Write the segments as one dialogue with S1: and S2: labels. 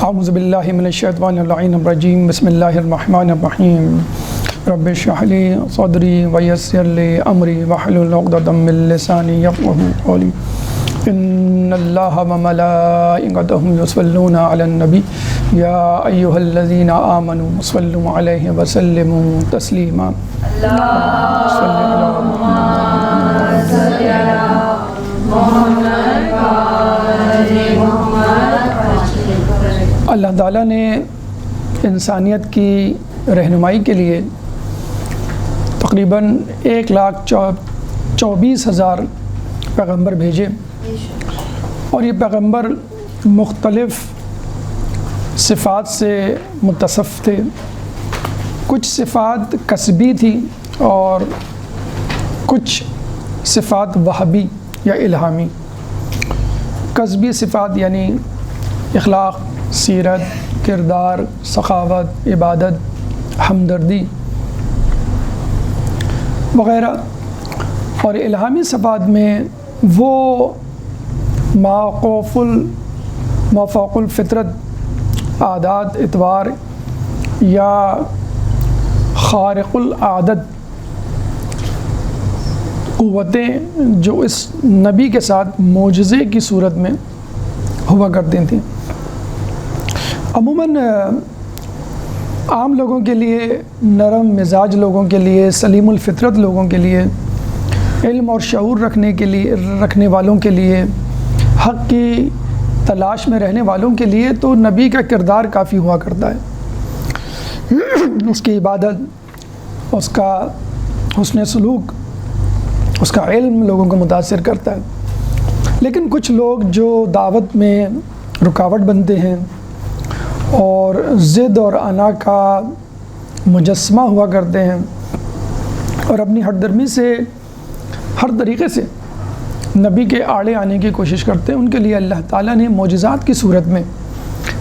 S1: اعوذ باللہ من الشیطان اللعین الرجیم بسم اللہ الرحمن الرحیم رب اشرح لی صدری ویسر لی امری واحلل عقدۃ من لسانی یفقہوا قولی ان اللہ وملائکتہ یصلون علی النبی یا ایہا الذین آمنوا صلوا علیہ وسلموا تسلیما اللہ تعالیٰ نے انسانیت کی رہنمائی کے لیے تقریباً 1,24,000 پیغمبر بھیجے، اور یہ پیغمبر مختلف صفات سے متصف تھے۔ کچھ صفات کسبی تھی اور کچھ صفات وہبی یا الہامی۔ کسبی صفات یعنی اخلاق، سیرت، کردار، سخاوت، عبادت، ہمدردی وغیرہ، اور الہامی صفات میں وہ مافوق الفطرت عادات، اطوار یا خارق العادت قوتیں جو اس نبی کے ساتھ معجزے کی صورت میں ہوا کرتی تھیں۔ عموماً عام لوگوں کے لیے، نرم مزاج لوگوں کے لیے، سلیم الفطرت لوگوں کے لیے، علم اور شعور رکھنے والوں کے لیے، حق کی تلاش میں رہنے والوں کے لیے تو نبی کا کردار کافی ہوا کرتا ہے۔ اس کی عبادت، اس کا حسن سلوک، اس کا علم لوگوں کو متاثر کرتا ہے۔ لیکن کچھ لوگ جو دعوت میں رکاوٹ بنتے ہیں اور ضد اور انا کا مجسمہ ہوا کرتے ہیں اور اپنی ہٹ درمی سے ہر طریقے سے نبی کے آڑے آنے کی کوشش کرتے ہیں، ان کے لیے اللہ تعالیٰ نے معجزات کی صورت میں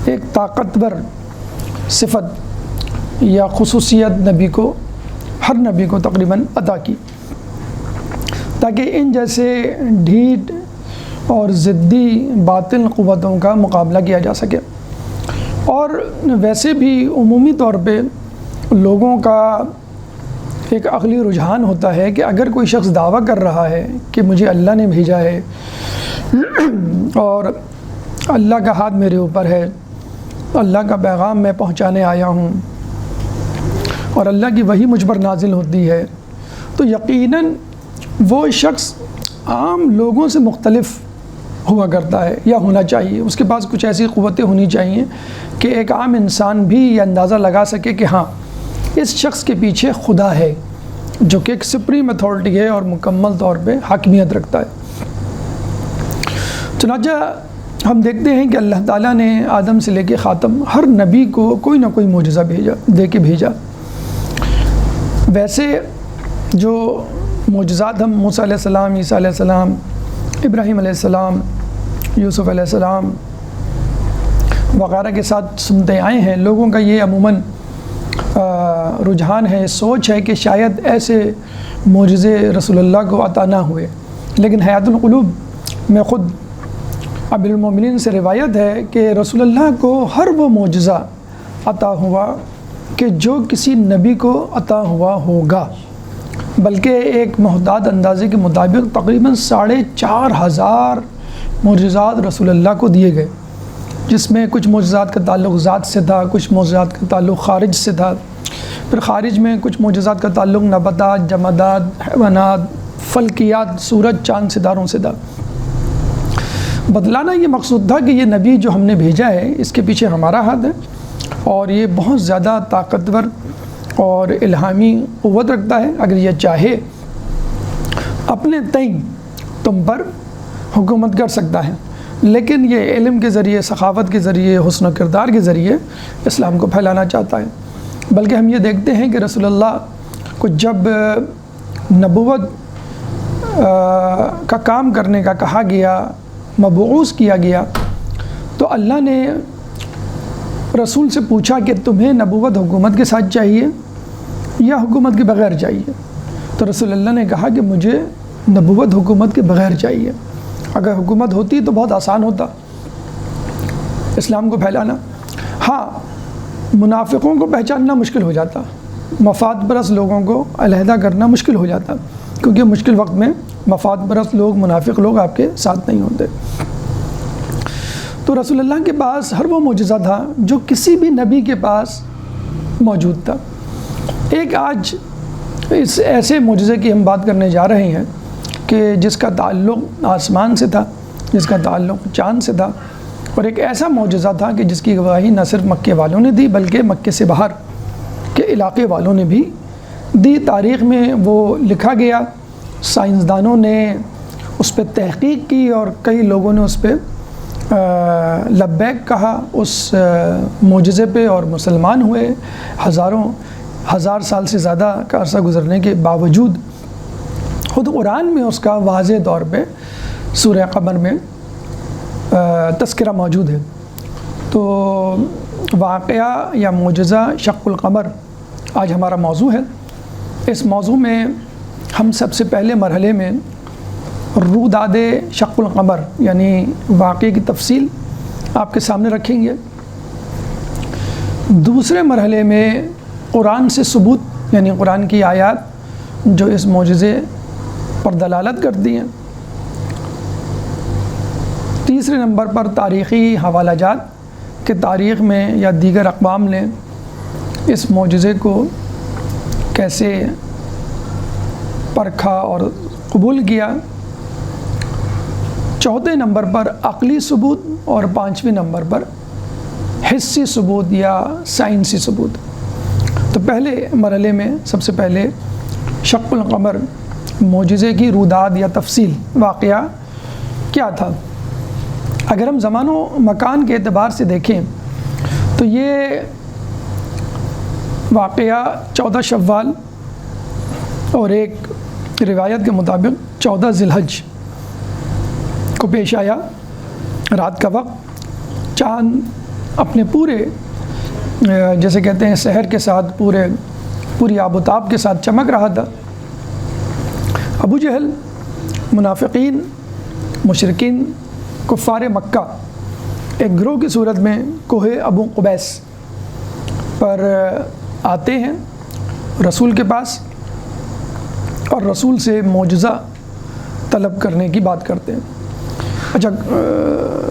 S1: ایک طاقتور صفت یا خصوصیت ہر نبی کو تقریباً عطا کی، تاکہ ان جیسے ڈھیٹ اور ضدی باطل قوتوں کا مقابلہ کیا جا سکے۔ اور ویسے بھی عمومی طور پہ لوگوں کا ایک عقلی رجحان ہوتا ہے کہ اگر کوئی شخص دعویٰ کر رہا ہے کہ مجھے اللہ نے بھیجا ہے اور اللہ کا ہاتھ میرے اوپر ہے، اللہ کا پیغام میں پہنچانے آیا ہوں اور اللہ کی وحی مجھ پر نازل ہوتی ہے، تو یقیناً وہ شخص عام لوگوں سے مختلف ہوا کرتا ہے یا ہونا چاہیے۔ اس کے پاس کچھ ایسی قوتیں ہونی چاہیے کہ ایک عام انسان بھی یہ اندازہ لگا سکے کہ ہاں، اس شخص کے پیچھے خدا ہے جو کہ ایک سپریم اتھارٹی ہے اور مکمل طور پہ حاکمیت رکھتا ہے۔ چنانچہ ہم دیکھتے ہیں کہ اللہ تعالیٰ نے آدم سے لے کے خاتم ہر نبی کو کوئی نہ کوئی معجزہ دے کے بھیجا۔ ویسے جو معجزات ہم موسیٰ علیہ السلام، عیسیٰ علیہ السلام، ابراہیم علیہ السلام، یوسف علیہ السلام وغیرہ کے ساتھ سنتے آئے ہیں، لوگوں کا یہ عموماً رجحان ہے، سوچ ہے کہ شاید ایسے معجزے رسول اللہ کو عطا نہ ہوئے، لیکن حیات القلوب میں خود امیر المومنین سے روایت ہے کہ رسول اللہ کو ہر وہ معجزہ عطا ہوا کہ جو کسی نبی کو عطا ہوا ہوگا، بلکہ ایک محدود اندازے کے مطابق تقریباً 4,500 معجزات رسول اللہ کو دیے گئے، جس میں کچھ معجزات کا تعلق ذات سے تھا، کچھ معجزات کا تعلق خارج سے تھا، پھر خارج میں کچھ معجزات کا تعلق نباتات، جمادات، حیوانات، فلکیات، سورج، چاند، ستاروں سے تھا۔ بتلانا یہ مقصود تھا کہ یہ نبی جو ہم نے بھیجا ہے اس کے پیچھے ہمارا ہاتھ ہے، اور یہ بہت زیادہ طاقتور اور الہامی قوت رکھتا ہے، اگر یہ چاہے اپنے تئیں تم پر حکومت کر سکتا ہے، لیکن یہ علم کے ذریعے، سخاوت کے ذریعے، حسن و کردار کے ذریعے اسلام کو پھیلانا چاہتا ہے۔ بلکہ ہم یہ دیکھتے ہیں کہ رسول اللہ کو جب نبوت کا کام کرنے کا کہا گیا، مبعوث کیا گیا، تو اللہ نے رسول سے پوچھا کہ تمہیں نبوت حکومت کے ساتھ چاہیے یا حکومت کے بغیر چاہیے؟ تو رسول اللہ نے کہا کہ مجھے نبوت حکومت کے بغیر چاہیے۔ اگر حکومت ہوتی تو بہت آسان ہوتا اسلام کو پھیلانا، ہاں منافقوں کو پہچاننا مشکل ہو جاتا، مفاد پرست لوگوں کو علیحدہ کرنا مشکل ہو جاتا، کیونکہ مشکل وقت میں مفاد پرست لوگ، منافق لوگ آپ کے ساتھ نہیں ہوتے۔ تو رسول اللہ کے پاس ہر وہ معجزہ تھا جو کسی بھی نبی کے پاس موجود تھا۔ ایک آج اس ایسے معجزے کی ہم بات کرنے جا رہے ہیں کہ جس کا تعلق آسمان سے تھا، جس کا تعلق چاند سے تھا، اور ایک ایسا معجزہ تھا کہ جس کی گواہی نہ صرف مکے والوں نے دی بلکہ مکے سے باہر کے علاقے والوں نے بھی دی۔ تاریخ میں وہ لکھا گیا، سائنسدانوں نے اس پہ تحقیق کی اور کئی لوگوں نے اس پہ لبیک کہا اس معجزے پہ، اور مسلمان ہوئے۔ ہزار سال سے زیادہ کا عرصہ گزرنے کے باوجود خود قرآن میں اس کا واضح طور پہ سورہ قمر میں تذکرہ موجود ہے۔ تو واقعہ یا معجزہ شق القمر آج ہمارا موضوع ہے۔ اس موضوع میں ہم سب سے پہلے مرحلے میں روداد شق القمر یعنی واقعے کی تفصیل آپ کے سامنے رکھیں گے۔ دوسرے مرحلے میں قرآن سے ثبوت یعنی قرآن کی آیات جو اس معجزے پر دلالت کرتی ہیں۔ تیسرے نمبر پر تاریخی حوالہ جات کہ تاریخ میں یا دیگر اقوام نے اس معجزے کو کیسے پرکھا اور قبول کیا۔ چوتھے نمبر پر عقلی ثبوت، اور پانچویں نمبر پر حسی ثبوت یا سائنسی ثبوت۔ تو پہلے مرحلے میں سب سے پہلے شق القمر معجزے کی روداد یا تفصیل واقعہ کیا تھا۔ اگر ہم زمان و مکان کے اعتبار سے دیکھیں تو یہ واقعہ 14 شوال اور ایک روایت کے مطابق 14 ذی الحج کو پیش آیا۔ رات کا وقت، چاند اپنے پورے جیسے کہتے ہیں سحر کے ساتھ پوری آب و تاب کے ساتھ چمک رہا تھا۔ ابو جہل، منافقین، مشرکین، کفار مکہ ایک گروہ کی صورت میں کوہ ابو قبیس پر آتے ہیں رسول کے پاس اور رسول سے معجزہ طلب کرنے کی بات کرتے ہیں۔ اچھا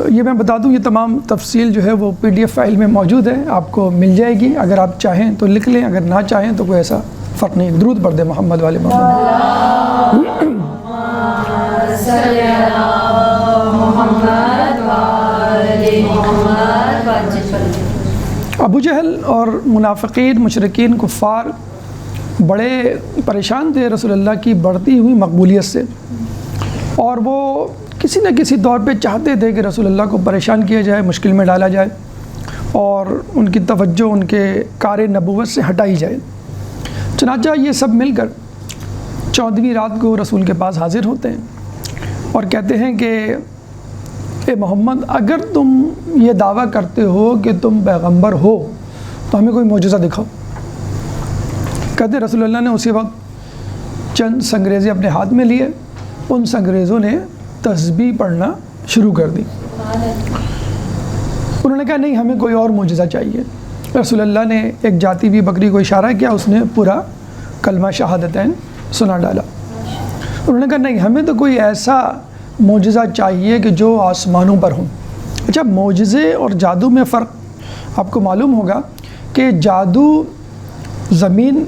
S1: یہ میں بتا دوں، یہ تمام تفصیل جو ہے وہ PDF فائل میں موجود ہے، آپ کو مل جائے گی۔ اگر آپ چاہیں تو لکھ لیں، اگر نہ چاہیں تو کوئی ایسا فرق نہیں۔ درود پڑھ دیں محمد والے محمد۔ ابو جہل اور منافقین، مشرکین، کفار بڑے پریشان تھے رسول اللہ کی بڑھتی ہوئی مقبولیت سے، اور وہ کسی نہ کسی طور پہ چاہتے تھے کہ رسول اللہ کو پریشان کیا جائے، مشکل میں ڈالا جائے، اور ان کی توجہ ان کے کار نبوت سے ہٹائی جائے۔ چنانچہ یہ سب مل کر 14ویں رات کو رسول کے پاس حاضر ہوتے ہیں اور کہتے ہیں کہ اے محمد، اگر تم یہ دعویٰ کرتے ہو کہ تم پیغمبر ہو تو ہمیں کوئی معجزہ دکھاؤ۔ کہتے رسول اللہ نے اسی وقت چند سنگریزے اپنے ہاتھ میں لیے، ان سنگریزوں نے تسبیح پڑھنا شروع کر دی۔ انہوں نے کہا نہیں، ہمیں کوئی اور معجزہ چاہیے۔ رسول اللہ نے ایک جاتی ہوئی بکری کو اشارہ کیا، اس نے پورا کلمہ شہادتین سنا ڈالا۔ انہوں نے کہا نہیں، ہمیں تو کوئی ایسا معجزہ چاہیے کہ جو آسمانوں پر ہوں۔ اچھا، معجزے اور جادو میں فرق آپ کو معلوم ہوگا کہ جادو زمین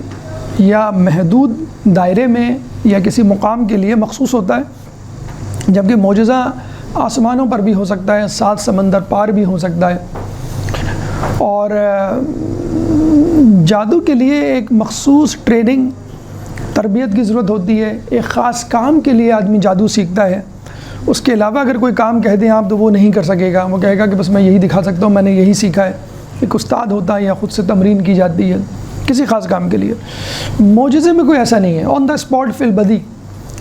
S1: یا محدود دائرے میں یا کسی مقام کے لیے مخصوص ہوتا ہے، جبکہ معجزہ آسمانوں پر بھی ہو سکتا ہے، 7 سمندر پار بھی ہو سکتا ہے۔ اور جادو کے لیے ایک مخصوص ٹریننگ، تربیت کی ضرورت ہوتی ہے۔ ایک خاص کام کے لیے آدمی جادو سیکھتا ہے، اس کے علاوہ اگر کوئی کام کہہ دیں آپ تو وہ نہیں کر سکے گا، وہ کہے گا کہ بس میں یہی دکھا سکتا ہوں، میں نے یہی سیکھا ہے۔ ایک استاد ہوتا ہے یا خود سے تمرین کی جاتی ہے کسی خاص کام کے لیے۔ معجزے میں کوئی ایسا نہیں ہے، آن دا اسپاٹ، فی البدی،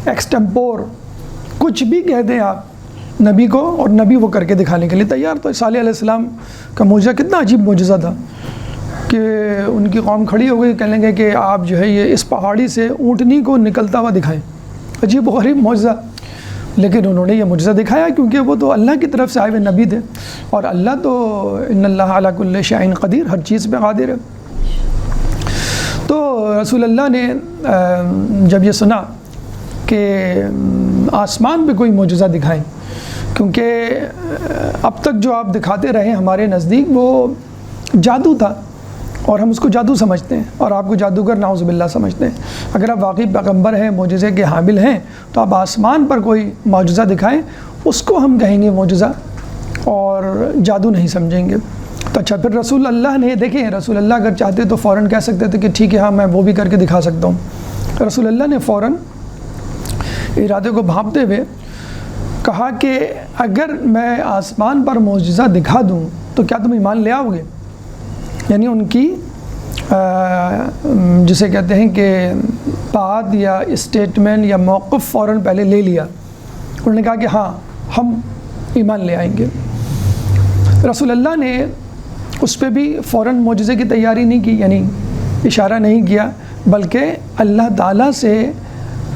S1: ایکسٹمپور، کچھ بھی کہہ دیں آپ نبی کو اور نبی وہ کر کے دکھانے کے لیے تیار۔ تو صالح علیہ السلام کا معجزہ کتنا عجیب معجزہ تھا کہ ان کی قوم کھڑی ہو گئی، کہنے لگے کہ آپ جو ہے یہ اس پہاڑی سے اونٹنی کو نکلتا ہوا دکھائیں۔ عجیب و غریب معجزہ، لیکن انہوں نے یہ معجزہ دکھایا کیونکہ وہ تو اللہ کی طرف سے آئے ہوئے نبی تھے، اور اللہ تو ان اللہ علی کل شیء قدیر، ہر چیز پہ قادر ہے۔ تو رسول اللہ نے جب یہ سنا کہ آسمان پہ کوئی معجزہ دکھائیں، کیونکہ اب تک جو آپ دکھاتے رہے ہمارے نزدیک وہ جادو تھا، اور ہم اس کو جادو سمجھتے ہیں، اور آپ کو جادوگر نعوذ باللہ سمجھتے ہیں۔ اگر آپ واقعی پیغمبر ہیں، معجزے کے حامل ہیں، تو آپ آسمان پر کوئی معجزہ دکھائیں، اس کو ہم کہیں گے معجزہ، اور جادو نہیں سمجھیں گے۔ تو اچھا، پھر رسول اللہ نے دیکھیں، رسول اللہ اگر چاہتے تو فوراً کہہ سکتے تھے کہ ٹھیک ہے ہاں میں وہ بھی کر کے دکھا سکتا ہوں۔ رسول اللہ نے فوراً ارادے کو بھانپتے ہوئے کہا کہ اگر میں آسمان پر معجزہ دکھا دوں تو کیا تم ایمان لے آؤ گے؟ یعنی ان کی جسے کہتے ہیں کہ بات یا اسٹیٹمنٹ یا موقف فوراً پہلے لے لیا، انہوں نے کہا کہ ہاں ہم ایمان لے آئیں گے۔ رسول اللہ نے اس پہ بھی فوراً معجزے کی تیاری نہیں کی، یعنی اشارہ نہیں کیا، بلکہ اللہ تعالیٰ سے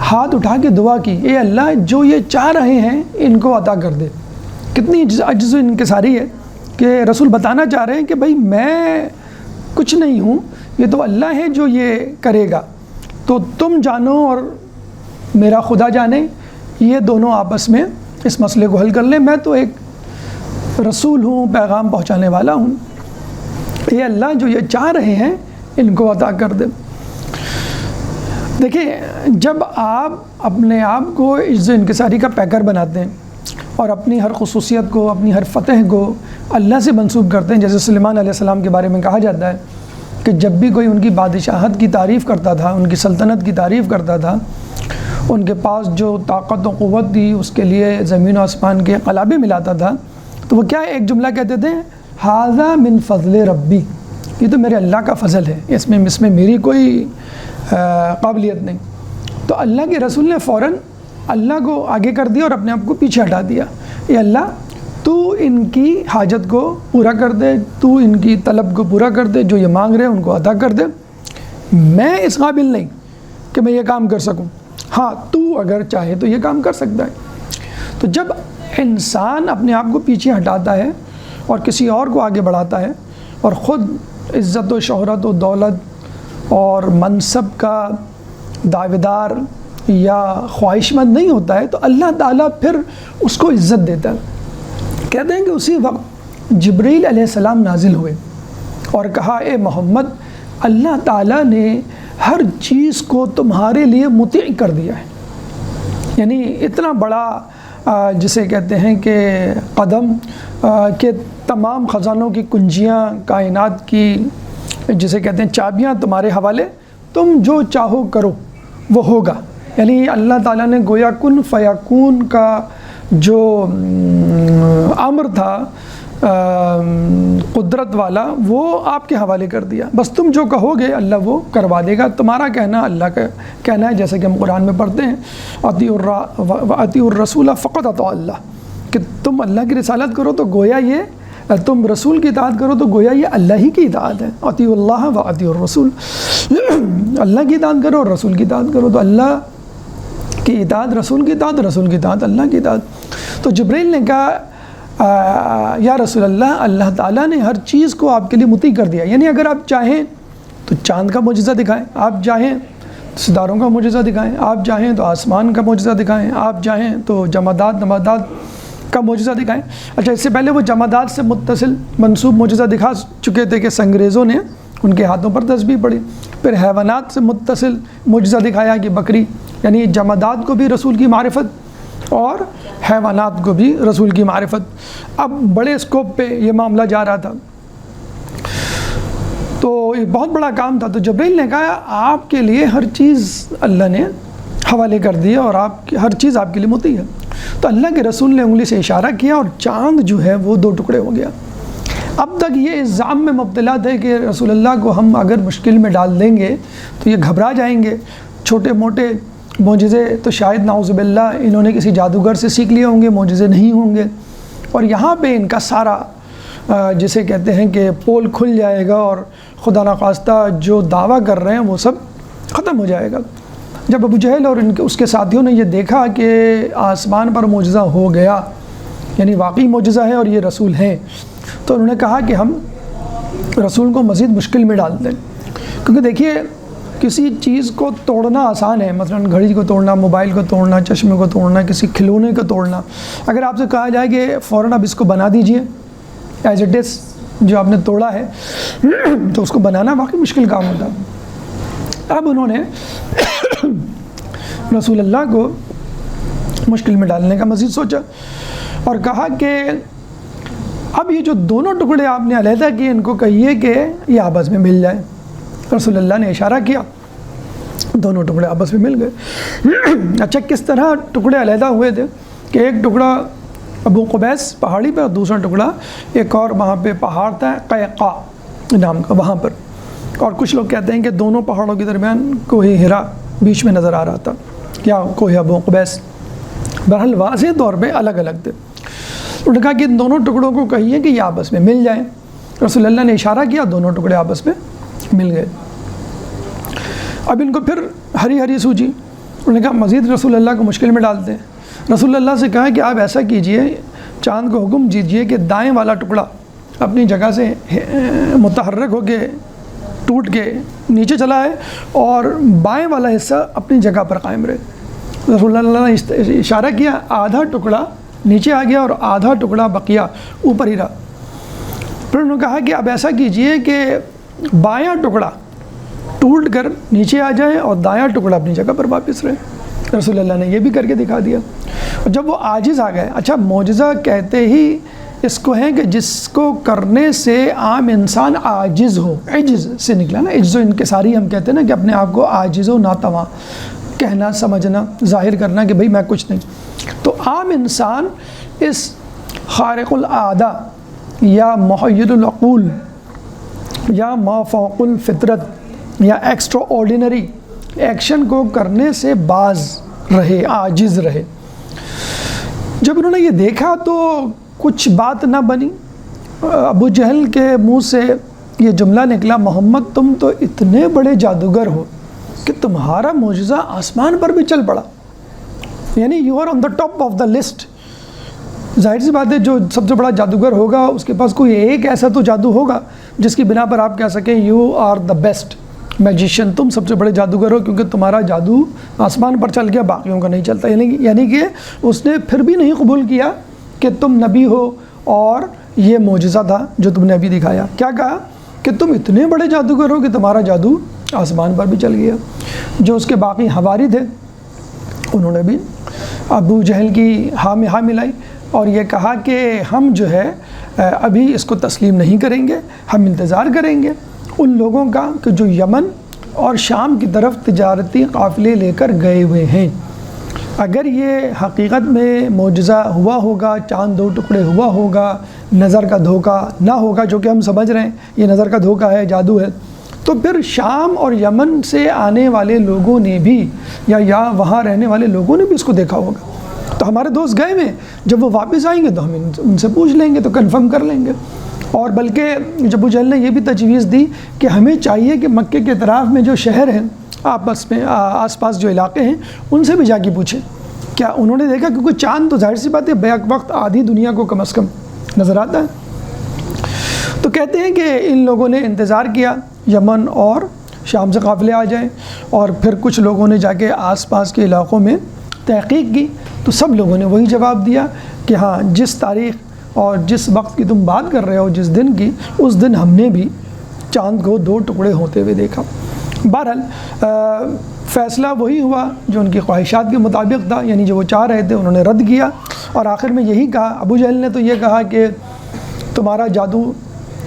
S1: ہاتھ اٹھا کے دعا کی، اے اللہ جو یہ چاہ رہے ہیں ان کو عطا کر دے۔ کتنی عجز و انکساری ہے کہ رسول بتانا چاہ رہے ہیں کہ بھائی میں کچھ نہیں ہوں، یہ تو اللہ ہے جو یہ کرے گا، تو تم جانو اور میرا خدا جانے، یہ دونوں آپس میں اس مسئلے کو حل کر لیں، میں تو ایک رسول ہوں، پیغام پہنچانے والا ہوں، اے اللہ جو یہ چاہ رہے ہیں ان کو عطا کر دے۔ دیکھیں، جب آپ اپنے آپ کو عجز و انکساری کا پیکر بناتے ہیں اور اپنی ہر خصوصیت کو، اپنی ہر فتح کو اللہ سے منسوب کرتے ہیں، جیسے سلیمان علیہ السلام کے بارے میں کہا جاتا ہے کہ جب بھی کوئی ان کی بادشاہت کی تعریف کرتا تھا، ان کی سلطنت کی تعریف کرتا تھا، ان کے پاس جو طاقت و قوت تھی اس کے لیے زمین و آسمان کے قلابے ملاتا تھا، تو وہ کیا ایک جملہ کہتے تھے، ھذا من فضل ربی، یہ تو میرے اللہ کا فضل ہے، اس میں میری کوئی قابلیت نہیں۔ تو اللہ کے رسول نے فوراً اللہ کو آگے کر دیا اور اپنے آپ کو پیچھے ہٹا دیا، اے اللہ تو ان کی حاجت کو پورا کر دے، تو ان کی طلب کو پورا کر دے، جو یہ مانگ رہے ہیں ان کو عطا کر دے، میں اس قابل نہیں کہ میں یہ کام کر سکوں، ہاں تو اگر چاہے تو یہ کام کر سکتا ہے۔ تو جب انسان اپنے آپ کو پیچھے ہٹاتا ہے اور کسی اور کو آگے بڑھاتا ہے اور خود عزت و شہرت و دولت اور منصب کا دعویدار یا خواہش مند نہیں ہوتا ہے، تو اللہ تعالیٰ پھر اس کو عزت دیتا ہے۔ کہتے ہیں کہ اسی وقت جبریل علیہ السلام نازل ہوئے اور کہا، اے محمد اللہ تعالیٰ نے ہر چیز کو تمہارے لیے مطیع کر دیا ہے، یعنی اتنا بڑا جسے کہتے ہیں کہ قدم کہ تمام خزانوں کی کنجیاں، کائنات کی جسے کہتے ہیں چابیاں تمہارے حوالے، تم جو چاہو کرو وہ ہوگا۔ یعنی اللہ تعالیٰ نے گویا کن فیکون کا جو امر تھا قدرت والا، وہ آپ کے حوالے کر دیا، بس تم جو کہو گے اللہ وہ کروا دے گا، تمہارا کہنا اللہ کا کہنا ہے، جیسے کہ ہم قرآن میں پڑھتے ہیں اطیعوا الرسول فقط اطاعوا اللہ، کہ تم اللہ کی رسالت کرو تو گویا یہ، تم رسول کی اطاعت کرو تو گویا یہ اللہ ہی کی اطاعت ہے، اطیعوا اللہ و اطیعوا الرسول، اللہ کی اطاعت کرو اور رسول کی اطاعت کرو، تو اللہ کی اطاعت رسول کی اطاعت، رسول کی اطاعت اللہ کی اطاعت۔ تو جبریل نے کہا، یا رسول اللہ، اللہ تعالیٰ نے ہر چیز کو آپ کے لیے مطیع کر دیا، یعنی اگر آپ چاہیں تو چاند کا معجزہ دکھائیں، آپ چاہیں تو ستاروں کا معجزہ دکھائیں، آپ چاہیں تو آسمان کا معجزہ دکھائیں، آپ چاہیں تو جمادات نباتات کا معجزہ دکھائیں۔ اچھا، اس سے پہلے وہ جمادات سے متصل منسوب معجزہ دکھا چکے تھے کہ سنگریزوں نے ان کے ہاتھوں پر تسبیح پڑھی، پھر حیوانات سے متصل معجزہ دکھایا کہ بکری، یعنی جمادات کو بھی رسول کی معرفت اور حیوانات کو بھی رسول کی معرفت۔ اب بڑے اسکوپ پہ یہ معاملہ جا رہا تھا، تو ایک بہت بڑا کام تھا، تو جبریل نے کہا آپ کے لیے ہر چیز اللہ نے حوالے کر دیا اور آپ ہر چیز آپ کے لیے مطیع ہے۔ تو اللہ کے رسول نے انگلی سے اشارہ کیا اور چاند جو ہے وہ دو ٹکڑے ہو گیا۔ اب تک یہ الزام میں مبتلا تھے کہ رسول اللہ کو ہم اگر مشکل میں ڈال دیں گے تو یہ گھبرا جائیں گے، چھوٹے موٹے معجزے تو شاید نعوذ باللہ انہوں نے کسی جادوگر سے سیکھ لیے ہوں گے، معجزے نہیں ہوں گے، اور یہاں پہ ان کا سارا جسے کہتے ہیں کہ پول کھل جائے گا اور خدا نخواستہ جو دعویٰ کر رہے ہیں وہ سب ختم ہو جائے گا۔ جب ابو جہل اور اس کے ساتھیوں نے یہ دیکھا کہ آسمان پر معجزہ ہو گیا، یعنی واقعی معجزہ ہے اور یہ رسول ہیں، تو انہوں نے کہا کہ ہم رسول کو مزید مشکل میں ڈال دیں، کیونکہ دیکھیے کسی چیز کو توڑنا آسان ہے، مثلا گھڑی کو توڑنا، موبائل کو توڑنا، چشمے کو توڑنا، کسی کھلونے کو توڑنا، اگر آپ سے کہا جائے کہ فوراً اب اس کو بنا دیجئے ایز اٹ از، جو آپ نے توڑا ہے تو اس کو بنانا واقعی مشکل کام ہوتا۔ اب انہوں نے رسول اللہ کو مشکل میں ڈالنے کا مزید سوچا اور کہا کہ اب یہ جو دونوں ٹکڑے آپ نے علیحدہ کیے ان کو کہیے کہ یہ آپس میں مل جائیں۔ رسول اللہ نے اشارہ کیا، دونوں ٹکڑے آپس میں مل گئے۔ اچھا کس طرح ٹکڑے علیحدہ ہوئے تھے کہ ایک ٹکڑا ابو قبیس پہاڑی پہ اور دوسرا ٹکڑا ایک اور وہاں پہ پہاڑ تھا قیقاع نام کا، وہاں پر، اور کچھ لوگ کہتے ہیں کہ دونوں پہاڑوں کے درمیان کوہ ہرا بیچ میں نظر آ رہا تھا یا کوہ ابو قبیس، بہرحال واضح طور پہ الگ الگ تھے۔ انہوں نے کہا کہ ان دونوں ٹکڑوں کو کہیے کہ یہ آپس میں مل جائیں۔ رسول اللہ نے اشارہ کیا، دونوں ٹکڑے آپس میں مل گئے۔ اب ان کو پھر ہری ہری سوجی، انہوں نے کہا مزید رسول اللہ کو مشکل میں ڈالتے ہیں۔ رسول اللہ سے کہا کہ آپ ایسا کیجئے، چاند کو حکم دیجئے کہ دائیں والا ٹکڑا اپنی جگہ سے متحرک ہو کے ٹوٹ کے نیچے چلا ہے اور بائیں والا حصہ اپنی جگہ پر قائم رہے۔ رسول اللہ نے اشارہ کیا، آدھا ٹکڑا نیچے آ گیا اور آدھا ٹکڑا بقیہ اوپر ہی رہا۔ پھر انہوں نے کہا کہ اب ایسا کیجئے کہ بایاں ٹکڑا ٹوٹ کر نیچے آ جائے اور دایاں ٹکڑا اپنی جگہ پر واپس رہے۔ رسول اللہ نے یہ بھی کر کے دکھا دیا۔ اور جب وہ عاجز آ گئے، اچھا معجزہ کہتے ہی اس کو ہیں کہ جس کو کرنے سے عام انسان عاجز ہو، عجز سے نکلا نا، عجز و انکساری ہم کہتے ہیں نا کہ اپنے آپ کو عاجز و ناتواں کہنا، سمجھنا، ظاہر کرنا کہ بھئی میں کچھ نہیں۔ تو عام انسان اس خارق العادہ یا محیر العقول یا ما فوق الفطرت یا ایکسٹرا آرڈینری ایکشن کو کرنے سے باز رہے، عاجز رہے۔ جب انہوں نے یہ دیکھا تو کچھ بات نہ بنی۔ ابو جہل کے منہ سے یہ جملہ نکلا، محمد تم تو اتنے بڑے جادوگر ہو کہ تمہارا معجزہ آسمان پر بھی چل پڑا، یعنی you are on the top of the list. ظاہر سی بات ہے جو سب سے بڑا جادوگر ہوگا اس کے پاس کوئی ایک ایسا تو جادو ہوگا جس کی بنا پر آپ کہہ سکیں you are the best magician, تم سب سے بڑے جادوگر ہو کیونکہ تمہارا جادو آسمان پر چل گیا، باقیوں کا نہیں چلتا۔ یعنی کہ اس نے پھر بھی نہیں قبول کیا کہ تم نبی ہو اور یہ معجزہ تھا جو تم نے ابھی دکھایا۔ کیا کہا کہ تم اتنے بڑے جادوگر ہو کہ تمہارا جادو آسمان پر بھی چل گیا۔ جو اس کے باقی حواری تھے انہوں نے بھی ابو جہل کی ہاں میں ہاں ملائی اور یہ کہا کہ ہم جو ہے ابھی اس کو تسلیم نہیں کریں گے، ہم انتظار کریں گے ان لوگوں کا کہ جو یمن اور شام کی طرف تجارتی قافلے لے کر گئے ہوئے ہیں۔ اگر یہ حقیقت میں معجزہ ہوا ہوگا، چاند دو ٹکڑے ہوا ہوگا، نظر کا دھوکہ نہ ہوگا، جو کہ ہم سمجھ رہے ہیں یہ نظر کا دھوکہ ہے، جادو ہے، تو پھر شام اور یمن سے آنے والے لوگوں نے بھی یا وہاں رہنے والے لوگوں نے بھی اس کو دیکھا ہوگا۔ تو ہمارے دوست گئے میں جب وہ واپس آئیں گے تو ہم ان سے پوچھ لیں گے، تو کنفرم کر لیں گے۔ اور بلکہ جب ابو جہل نے یہ بھی تجویز دی کہ ہمیں چاہیے کہ مکے کے اطراف میں جو شہر ہیں، آپس میں آس پاس جو علاقے ہیں ان سے بھی جا کے پوچھیں کیا انہوں نے دیکھا، کیونکہ چاند تو ظاہر سی بات ہے بیک وقت آدھی دنیا کو کم از کم نظر آتا ہے۔ تو کہتے ہیں کہ ان لوگوں نے انتظار کیا یمن اور شام سے قافلے آ جائیں، اور پھر کچھ لوگوں نے جا کے آس پاس کے علاقوں میں تحقیق کی تو سب لوگوں نے وہی جواب دیا کہ ہاں جس تاریخ اور جس وقت کی تم بات کر رہے ہو، جس دن کی، اس دن ہم نے بھی چاند کو دو ٹکڑے ہوتے ہوئے دیکھا۔ بہرحال فیصلہ وہی ہوا جو ان کی خواہشات کے مطابق تھا، یعنی جو وہ چاہ رہے تھے انہوں نے رد کیا، اور آخر میں یہی کہا، ابو جہل نے تو یہ کہا کہ تمہارا جادو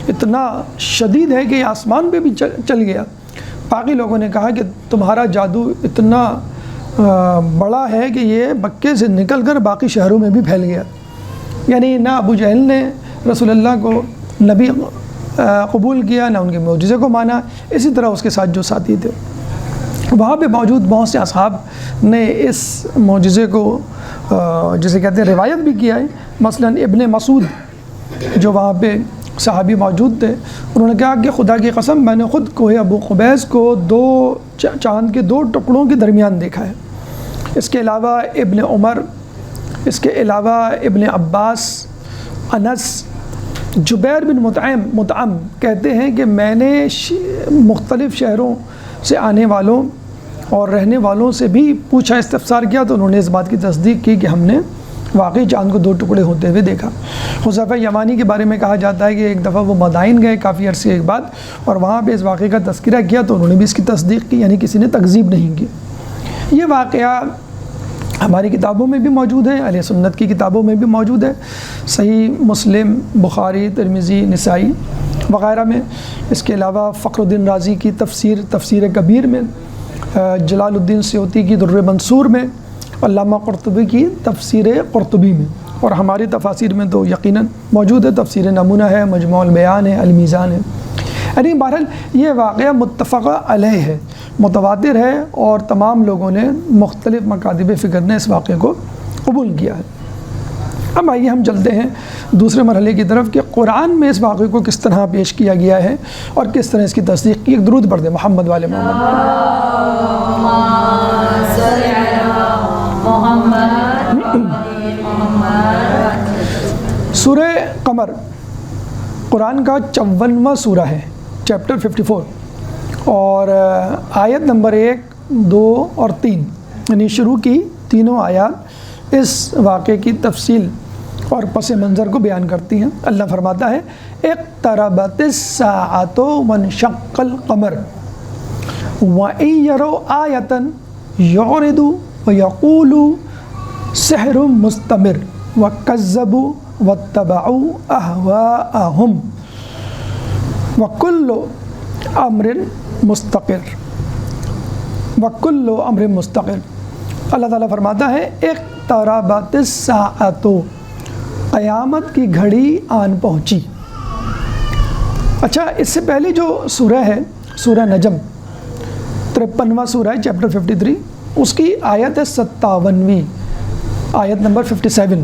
S1: اتنا شدید ہے کہ یہ آسمان پہ بھی چل گیا۔ باقی لوگوں نے کہا کہ تمہارا جادو اتنا بڑا ہے کہ یہ مکے سے نکل کر باقی شہروں میں بھی پھیل گیا۔ یعنی نہ ابو جہل نے رسول اللہ کو نبی قبول کیا، نہ ان کے معجزے کو مانا، اسی طرح اس کے ساتھ جو ساتھی تھے۔ وہاں پہ موجود بہت سے اصحاب نے اس معجزے کو جسے کہتے ہیں روایت بھی کیا ہے۔ مثلا ابن مسعود جو وہاں پہ صحابی موجود تھے، انہوں نے کہا کہ خدا کی قسم میں نے خود کوہ ابو قبیس کو چاند کے 2 ٹکڑوں کے درمیان دیکھا ہے۔ اس کے علاوہ ابن عمر، اس کے علاوہ ابن عباس، انس، جبیر بن مطعم کہتے ہیں کہ میں نے مختلف شہروں سے آنے والوں اور رہنے والوں سے بھی پوچھا، استفسار کیا، تو انہوں نے اس بات کی تصدیق کی کہ ہم نے واقعی چاند کو 2 ٹکڑے ہوتے ہوئے دیکھا۔ حذیفہ یمانی کے بارے میں کہا جاتا ہے کہ ایک دفعہ وہ مدائن گئے کافی عرصے کے بعد، اور وہاں پہ اس واقعے کا تذکرہ کیا تو انہوں نے بھی اس کی تصدیق کی، یعنی کسی نے تکذیب نہیں کی۔ یہ واقعہ ہماری کتابوں میں بھی موجود ہے، اہل سنت کی کتابوں میں بھی موجود ہے، صحیح مسلم، بخاری، ترمذی، نسائی وغیرہ میں۔ اس کے علاوہ فخر الدین رازی کی تفسیر کبیر میں، جلال الدین سیوطی کی در منصور میں، علامہ قرطبی کی تفسیر قرطبی میں، اور ہماری تفاسیر میں تو یقیناً موجود ہے، تفسیر نمونہ ہے، مجموع البیان ہے، المیزان ہے۔ یعنی بہرحال یہ واقعہ متفق علیہ ہے، متواتر ہے، اور تمام لوگوں نے، مختلف مکاتب فکر نے اس واقعے کو قبول کیا ہے۔ اب آئیے ہم چلتے ہیں دوسرے مرحلے کی طرف کہ قرآن میں اس واقعے کو کس طرح پیش کیا گیا ہے اور کس طرح اس کی تصدیق کی۔ ایک درود پڑھ دیں محمد والے سورہ قمر قرآن کا 54واں سورہ ہے، چیپٹر 54، اور آیت نمبر 1، 2 اور 3، یعنی شروع کی تینوں آیات اس واقعے کی تفصیل اور پس منظر کو بیان کرتی ہیں۔ اللہ فرماتا ہے اقتربت الساعۃ وانشق القمر وَإِن يَرَوْا آیَةً يُعْرِضُوا وَيَقُولُوا سِحْرٌ مُسْتَمِرٌ وَكَذَّبُوا وَاتَّبَعُوا أَهْوَاءَهُمْ وَكُلُّ أَمْرٍ مُسْتَقِرٌ۔ اللہ تعالیٰ فرماتا ہے اقتربت الساعۃ، قیامت کی گھڑی آن پہنچی۔ اچھا، اس سے پہلے جو سورہ ہے سورہ نجم، 53واں سورہ ہے، چیپٹر 53، اس کی آیت ہے 57ویں، آیت نمبر 57۔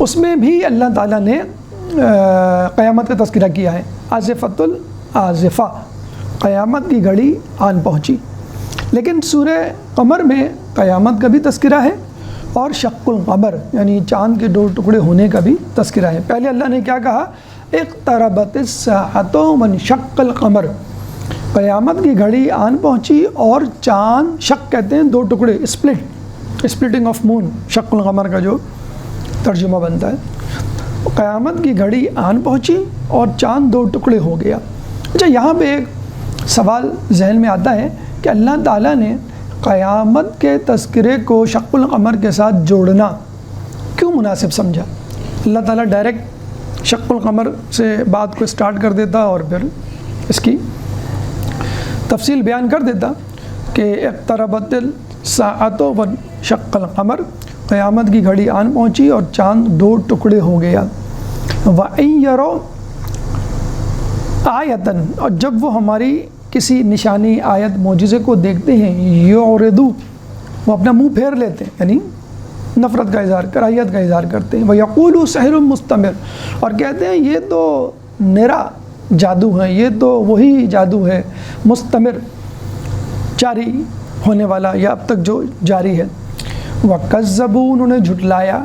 S1: اس میں بھی اللہ تعالیٰ نے قیامت کا تذکرہ کیا ہے، آزفۃ الآزفہ، قیامت کی گھڑی آن پہنچی۔ لیکن سورہ قمر میں قیامت کا بھی تذکرہ ہے اور شق القمر یعنی چاند کے 2 ٹکڑے ہونے کا بھی تذکرہ ہے۔ پہلے اللہ نے کیا کہا؟ اقتربت الساعۃ وانشق القمر، قیامت کی گھڑی آن پہنچی اور چاند، شق کہتے ہیں 2 ٹکڑے، اسپلٹنگ آف مون، شق القمر کا جو ترجمہ بنتا ہے، قیامت کی گھڑی آن پہنچی اور چاند 2 ٹکڑے ہو گیا۔ اچھا، یہاں پہ ایک سوال ذہن میں آتا ہے کہ اللہ تعالیٰ نے قیامت کے تذکرے کو شق القمر کے ساتھ جوڑنا کیوں مناسب سمجھا؟ اللہ تعالیٰ ڈائریکٹ شق القمر سے بات کو سٹارٹ کر دیتا اور پھر اس کی تفصیل بیان کر دیتا کہ اقتربت الساعۃ وانشق القمر، قیامت کی گھڑی آن پہنچی اور چاند 2 ٹکڑے ہو گیا۔ وَإِن يَرَوْا آیَةً، اور جب وہ ہماری کسی نشانی، آیت، معجزے کو دیکھتے ہیں، یعرضوا، وہ اپنا منہ پھیر لیتے ہیں، یعنی نفرت کا اظہار، کراہیت کا اظہار کرتے ہیں۔ وَيَقُولُوا سِحْرٌ مُسْتَمِرٌ، اور کہتے ہیں یہ تو نرا جادو ہے، یہ تو وہی جادو ہے، مستمر، جاری ہونے والا یا اب تک جو جاری ہے۔ وَكَذَّبُوا، انہوں نے جھٹلایا،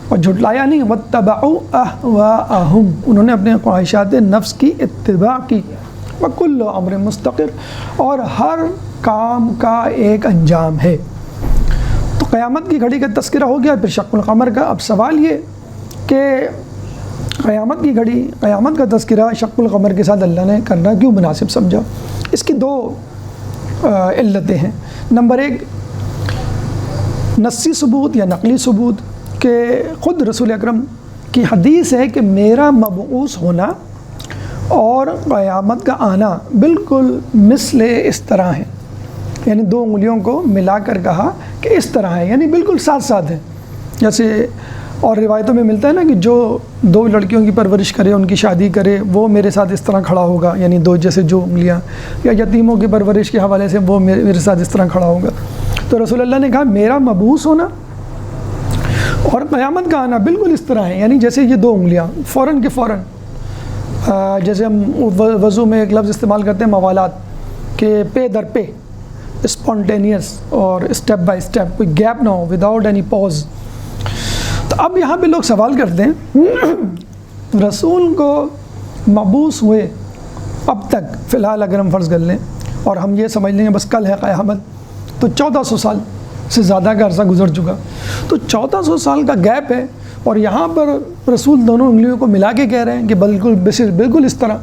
S1: اور جھٹلایا نہیں، وَاتَّبَعُوا أَهْوَاءَهُمْ، انہوں نے اپنے خواہشات نفس کی اتباع کی۔ وَكُلُّ أَمْرٍ مُسْتَقِرٌ، اور ہر کام کا ایک انجام ہے۔ تو قیامت کی گھڑی کا تذکرہ ہو گیا، پھر شق القمر کا۔ اب سوال یہ کہ قیامت کی گھڑی، قیامت کا تذکرہ شق القمر کے ساتھ اللہ نے کرنا کیوں مناسب سمجھا؟ اس کی 2 علتیں ہیں۔ نمبر 1، نصی ثبوت یا نقلی ثبوت، کہ خود رسول اکرم کی حدیث ہے کہ میرا مبعوث ہونا اور قیامت کا آنا بالکل مثل اس طرح ہے، یعنی 2 انگلیوں کو ملا کر کہا کہ اس طرح ہے، یعنی بالکل ساتھ ساتھ ہیں۔ جیسے اور روایتوں میں ملتا ہے نا کہ جو 2 لڑکیوں کی پرورش کرے، ان کی شادی کرے، وہ میرے ساتھ اس طرح کھڑا ہوگا، یعنی 2 جیسے جو انگلیاں، یا یتیموں کی پرورش کے حوالے سے وہ میرے ساتھ اس طرح کھڑا ہوگا۔ تو رسول اللہ نے کہا میرا مبعوث ہونا اور قیامت کا آنا بالکل اس طرح ہے، یعنی جیسے یہ 2 انگلیاں فوراً کے فوراً جیسے ہم وضو میں ایک لفظ استعمال کرتے ہیں موالات، کہ پے در پے، اسپونٹینیس اور اسٹیپ بائی اسٹیپ، کوئی گیپ نہ ہو، وداؤٹ اینی پوز۔ تو اب یہاں پہ لوگ سوال کرتے ہیں رسول کو مبعوث ہوئے اب تک فی الحال اگر ہم فرض کر لیں اور ہم یہ سمجھ لیں بس کل ہے قیامت، تو 1400 سال سے زیادہ کا عرصہ گزر چکا، تو 1400 سال کا گیپ ہے، اور یہاں پر رسول دونوں انگلیوں کو ملا کے کہہ رہے ہیں کہ بالکل اس طرح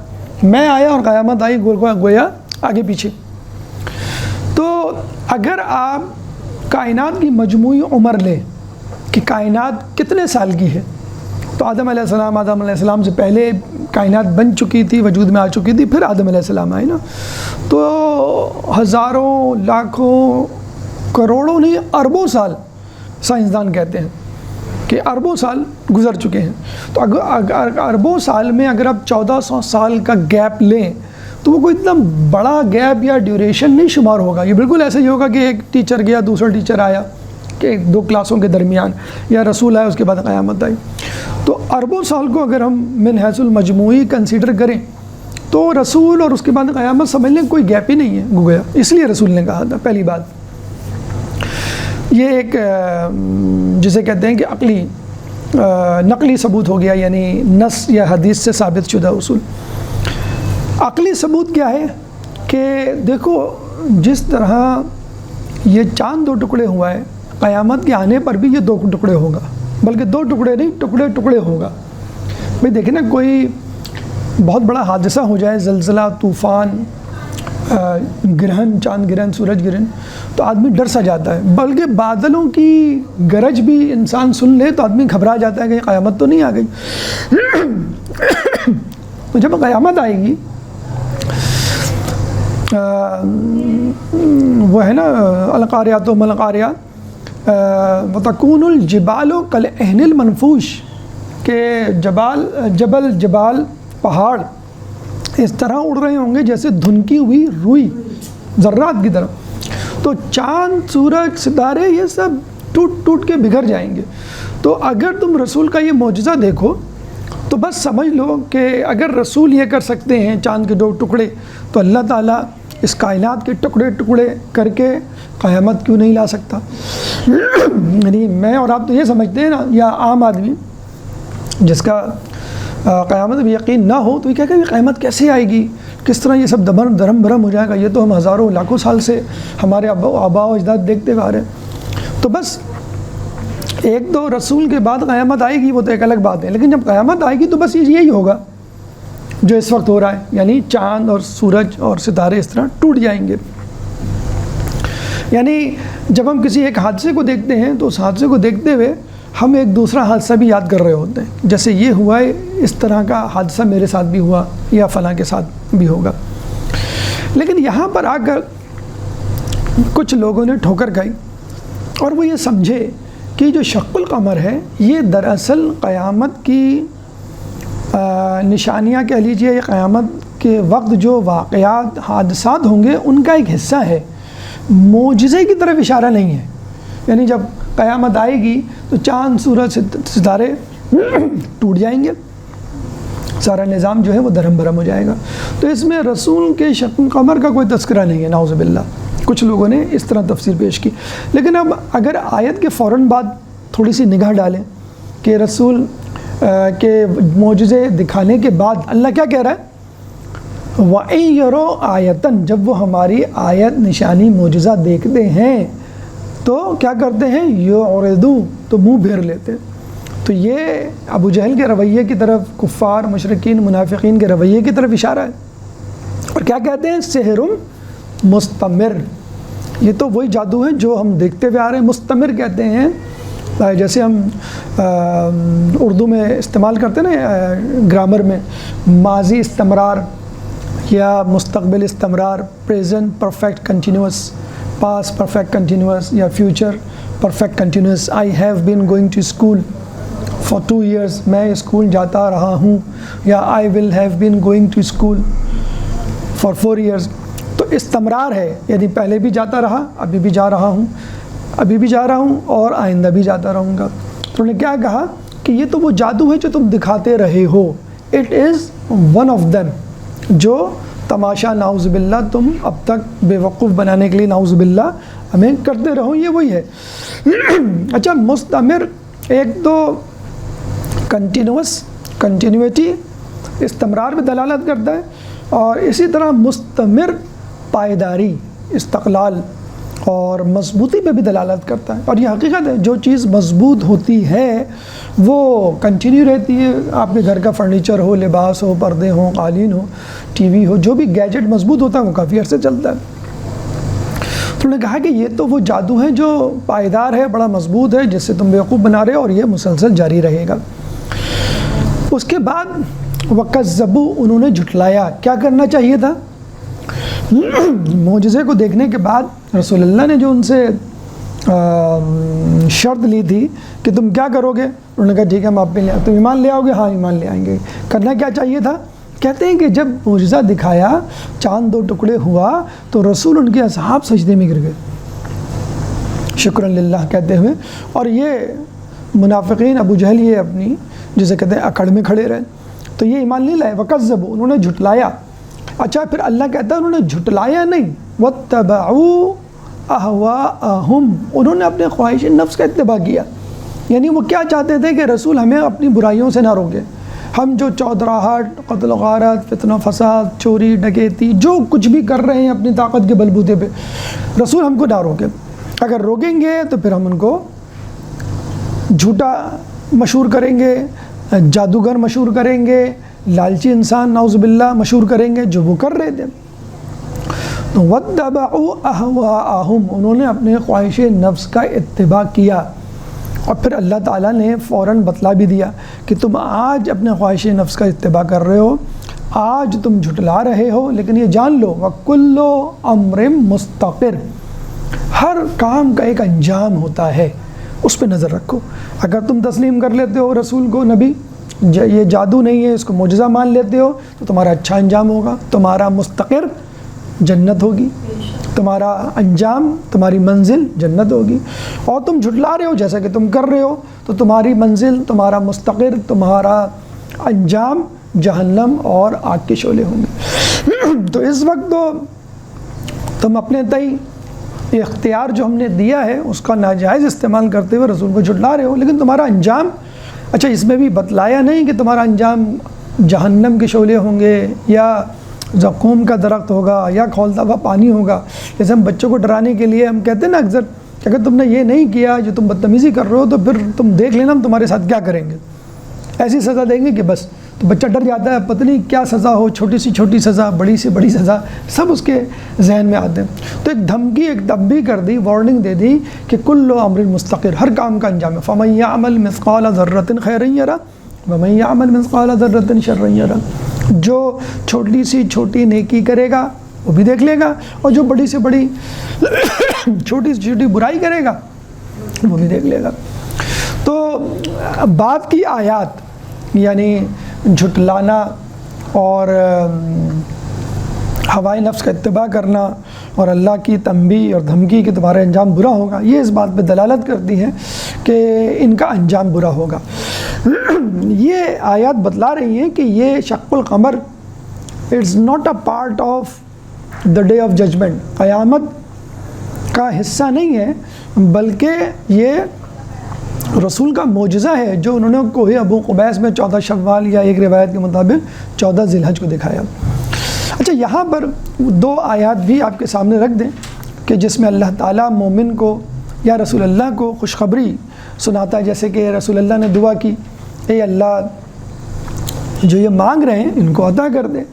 S1: میں آیا اور قیامت آئی، گویا آگے پیچھے۔ تو اگر آپ کائنات کی مجموعی عمر لیں کہ کائنات کتنے سال کی ہے، تو آدم علیہ السلام سے پہلے کائنات بن چکی تھی، وجود میں آ چکی تھی، پھر آدم علیہ السلام آئے نا، تو ہزاروں، لاکھوں، کروڑوں نہیں، اربوں سال سائنسدان کہتے ہیں کہ اربوں سال گزر چکے ہیں۔ تو اربوں سال میں اگر آپ 1400 سال کا گیپ لیں تو وہ کوئی اتنا بڑا گیپ یا ڈیوریشن نہیں شمار ہوگا، یہ بالکل ایسے ہی ہوگا کہ ایک ٹیچر گیا، دوسرا ٹیچر آیا، کہ 2 کلاسوں کے درمیان، یا رسول آیا اس کے بعد قیامت آئی۔ تو اربوں سال کو اگر ہم من حیث المجموعی کنسیڈر کریں تو رسول اور اس کے بعد قیامت سمجھ لیں کوئی گیپ ہی نہیں ہے گویا، اس لیے رسول نے کہا تھا۔ پہلی بات یہ ایک جسے کہتے ہیں کہ عقلی نقلی ثبوت ہو گیا، یعنی نص یا حدیث سے ثابت شدہ اصول۔ عقلی ثبوت کیا ہے کہ دیکھو جس طرح یہ چاند 2 ٹکڑے ہوا ہے، قیامت کے آنے پر بھی یہ 2 ٹکڑے ہوگا، بلکہ 2 ٹکڑے نہیں، ٹکڑے ٹکڑے ہوگا۔ بھئی دیکھیں نا، کوئی بہت بڑا حادثہ ہو جائے، زلزلہ، طوفان، گرہن، چاند گرہن، سورج گرہن، تو آدمی ڈر سا جاتا ہے، بلکہ بادلوں کی گرج بھی انسان سن لے تو آدمی گھبرا جاتا ہے کہ قیامت تو نہیں آ گئی۔ تو جب قیامت آئے گی، وہ ہے نا القاریات و ملقاریات، وتکون الجبال کالعہن المنفوش، کہ جبال پہاڑ اس طرح اڑ رہے ہوں گے جیسے دھنکی ہوئی روئی، ذرات کی طرح۔ تو چاند، سورج، ستارے یہ سب ٹوٹ ٹوٹ کے بگھر جائیں گے۔ تو اگر تم رسول کا یہ معجزہ دیکھو تو بس سمجھ لو کہ اگر رسول یہ کر سکتے ہیں چاند کے 2 ٹکڑے، تو اللہ تعالیٰ اس کائنات کے ٹکڑے ٹکڑے کر کے قیامت کیوں نہیں لا سکتا؟ یعنی میں اور آپ تو یہ سمجھتے ہیں نا، یا عام آدمی جس کا قیامت بھی یقین نہ ہو تو یہ کہے کہ قیامت کیسے آئے گی، کس طرح یہ سب درم برم ہو جائے گا، یہ تو ہم ہزاروں لاکھوں سال سے ہمارے آباء و اجداد دیکھتے ہوئے آ رہے ہیں۔ تو بس ایک دو رسول کے بعد قیامت آئے گی وہ تو ایک الگ بات ہے، لیکن جب قیامت آئے گی تو بس یہی ہوگا جو اس وقت ہو رہا ہے، یعنی چاند اور سورج اور ستارے اس طرح ٹوٹ جائیں گے۔ یعنی جب ہم کسی ایک حادثے کو دیکھتے ہیں تو اس حادثے کو دیکھتے ہوئے ہم ایک دوسرا حادثہ بھی یاد کر رہے ہوتے ہیں، جیسے یہ ہوا ہے، اس طرح کا حادثہ میرے ساتھ بھی ہوا یا فلاں کے ساتھ بھی ہوگا۔ لیکن یہاں پر آ کر کچھ لوگوں نے ٹھوکر کھائی اور وہ یہ سمجھے کہ جو شق القمر ہے یہ دراصل قیامت کی نشانیاں کہہ لیجئے، یا قیامت کے وقت جو واقعات حادثات ہوں گے ان کا ایک حصہ ہے، معجزے کی طرف اشارہ نہیں ہے۔ یعنی جب قیامت آئے گی تو چاند، سورج، ستارے ٹوٹ جائیں گے، سارا نظام جو ہے وہ درہم برہم ہو جائے گا۔ تو اس میں رسول کے شق القمر کا کوئی تذکرہ نہیں ہے، نعوذ باللہ۔ کچھ لوگوں نے اس طرح تفسیر پیش کی۔ لیکن اب اگر آیت کے فوراً بعد تھوڑی سی نگاہ ڈالیں کہ رسول کے معجزے دکھانے کے بعد اللہ کیا کہہ رہا ہے؟ وَإِن يَرَوْا آیَةً، جب وہ ہماری آیت، نشانی، معجزہ دیکھتے ہیں تو کیا کرتے ہیں؟ یعرضوا، تو منہ پھیر لیتے ہیں۔ تو یہ ابو جہل کے رویے کی طرف، کفار، مشرکین، منافقین کے رویے کی طرف اشارہ ہے۔ اور کیا کہتے ہیں؟ سحر مستمر، یہ تو وہی جادو ہے جو ہم دیکھتے ہوئے آ رہے ہیں۔ مستمر کہتے ہیں جیسے ہم اردو میں استعمال کرتے ہیں نا گرامر میں، ماضی استمرار یا مستقبل استمرار، present perfect continuous, past perfect continuous, یا future perfect continuous. I have been going to school for 2 years، میں اسکول جاتا رہا ہوں، یا I will have been going to school for 4 years۔ تو استمرار ہے، یعنی پہلے بھی جاتا رہا، ابھی بھی جا رہا ہوں، ابھی بھی جا رہا ہوں، اور آئندہ بھی جاتا رہوں گا۔ تو انہوں نے کیا کہا کہ یہ تو وہ جادو ہے جو تم دکھاتے رہے ہو، it is one of them, جو تماشا نعوذ باللہ تم اب تک بے وقوف بنانے کے لیے نعوذ باللہ ہمیں کرتے رہو، یہ وہی ہے۔ اچھا، مستمر ایک تو کنٹینیوٹی، استمرار میں دلالت کرتا ہے، اور اسی طرح مستمر پائیداری، استقلال اور مضبوطی پہ بھی دلالت کرتا ہے۔ اور یہ حقیقت ہے، جو چیز مضبوط ہوتی ہے وہ کنٹینیو رہتی ہے۔ آپ کے گھر کا فرنیچر ہو، لباس ہو، پردے ہوں، قالین ہو، ٹی وی ہو، جو بھی گیجٹ مضبوط ہوتا ہے وہ کافی عرصے چلتا ہے۔ تو انہوں نے کہا کہ یہ تو وہ جادو ہے جو پائیدار ہے، بڑا مضبوط ہے، جس سے تم بیوقوف بنا رہے ہو، اور یہ مسلسل جاری رہے گا۔ اس کے بعد وَكَذَّبُوا، انہوں نے جھٹلایا۔ کیا کرنا چاہیے تھا؟ معجزے کو دیکھنے کے بعد رسول اللہ نے جو ان سے شرط لی تھی کہ تم کیا کرو گے، انہوں نے کہا ٹھیک ہے ہم آپ پہ تم ایمان لے آؤ گے؟ ہاں ایمان لے آئیں گے۔ کرنا کیا چاہیے تھا؟ کہتے ہیں کہ جب معجزہ دکھایا، چاند 2 ٹکڑے ہوا، تو رسول ان کے اصحاب سجدے میں گر گئے شکر للہ کہتے ہوئے، اور یہ منافقین ابو جہل یہ اپنی جسے کہتے ہیں اکڑ میں کھڑے رہے، تو یہ ایمان نہیں لائے۔ وَكَذَّبُوا، انہوں نے جھٹلایا۔ اچھا، پھر اللہ کہتا ہے انہوں نے جھٹلایا نہیں، وَاتَّبَعُوا أَهْوَاءَهُمْ، انہوں نے اپنے خواہش نفس کا اتباع کیا۔ یعنی وہ کیا چاہتے تھے کہ رسول ہمیں اپنی برائیوں سے نہ روکے، ہم جو چودراہٹ، قتل و غارت، فتنہ و فساد، چوری ڈکیتی، جو کچھ بھی کر رہے ہیں اپنی طاقت کے بلبوتے پہ، رسول ہم کو نہ روکے۔ اگر روکیں گے تو پھر ہم ان کو جھوٹا مشہور کریں گے، جادوگر مشہور کریں گے، لالچی انسان نعوذ باللہ مشہور کریں گے، جو وہ کر رہے تھے۔ وَاتَّبَعُوا أَهْوَاءَهُمْ، انہوں نے اپنے خواہش نفس کا اتباع کیا۔ اور پھر اللہ تعالیٰ نے فوراً بتلا بھی دیا کہ تم آج اپنے خواہش نفس کا اتباع کر رہے ہو، آج تم جھٹلا رہے ہو، لیکن یہ جان لو وَكُلُّ أَمْرٍ مُسْتَقِرٍ، ہر کام کا ایک انجام ہوتا ہے، اس پہ نظر رکھو۔ اگر تم تسلیم کر لیتے ہو رسول کو، نبی یہ جادو نہیں ہے، اس کو معجزہ مان لیتے ہو، تو تمہارا اچھا انجام ہوگا، تمہارا مستقر جنت ہوگی، تمہارا انجام، تمہاری منزل جنت ہوگی۔ اور تم جھٹلا رہے ہو جیسا کہ تم کر رہے ہو، تو تمہاری منزل، تمہارا مستقر، تمہارا انجام جہنم اور آگ کے شعلے ہوں گے۔ تو اس وقت تو تم اپنے تئی اختیار جو ہم نے دیا ہے اس کا ناجائز استعمال کرتے ہوئے رسول کو جھٹلا رہے ہو، لیکن تمہارا انجام، اچھا اس میں بھی بتلایا نہیں کہ تمہارا انجام جہنم کے شعلے ہوں گے، یا زقوم کا درخت ہوگا، یا کھولتا ہوا پانی ہوگا۔ جیسے ہم بچوں کو ڈرانے کے لیے ہم کہتے ہیں نا اکثر کہ اگر تم نے یہ نہیں کیا جو تم بدتمیزی کر رہے ہو، تو پھر تم دیکھ لینا ہم تمہارے ساتھ کیا کریں گے، ایسی سزا دیں گے کہ بس۔ تو بچہ ڈر جاتا ہے، پتہ نہیں کیا سزا ہو، چھوٹی سی چھوٹی سزا، بڑی سی بڑی سزا، سب اس کے ذہن میں آتے ہیں۔ تو ایک دھمکی، ایک تنبیہ کر دی، وارننگ دے دی کہ کل امر مستقر، ہر کام کا انجام ہے۔ فمن یعمل مثقال ذرۃ خیرا یرہ ومن یعمل مثقال ذرۃ شرا یرہ، جو چھوٹی سی چھوٹی نیکی کرے گا وہ بھی دیکھ لے گا، اور جو بڑی سے بڑی چھوٹی سے چھوٹی برائی کرے گا وہ بھی دیکھ لے گا۔ تو بعد کی آیات یعنی جھٹلانا اور ہوائے نفس کا اتباع کرنا اور اللہ کی تنبیہ اور دھمکی کہ تمہارا انجام برا ہوگا، یہ اس بات پہ دلالت کرتی ہے کہ ان کا انجام برا ہوگا۔ یہ آیات بتلا رہی ہیں کہ یہ شق القمر it's not a part of the day of judgment, قیامت کا حصہ نہیں ہے، بلکہ یہ رسول کا معجزہ ہے جو انہوں نے کوہ ابو قبیس میں 14 شوال یا ایک روایت کے مطابق 14 ذی الحج کو دکھایا۔ اچھا، یہاں پر 2 آیات بھی آپ کے سامنے رکھ دیں کہ جس میں اللہ تعالیٰ مومن کو یا رسول اللہ کو خوشخبری سناتا ہے، جیسے کہ رسول اللہ نے دعا کی، اے اللہ جو یہ مانگ رہے ہیں ان کو عطا کر دے۔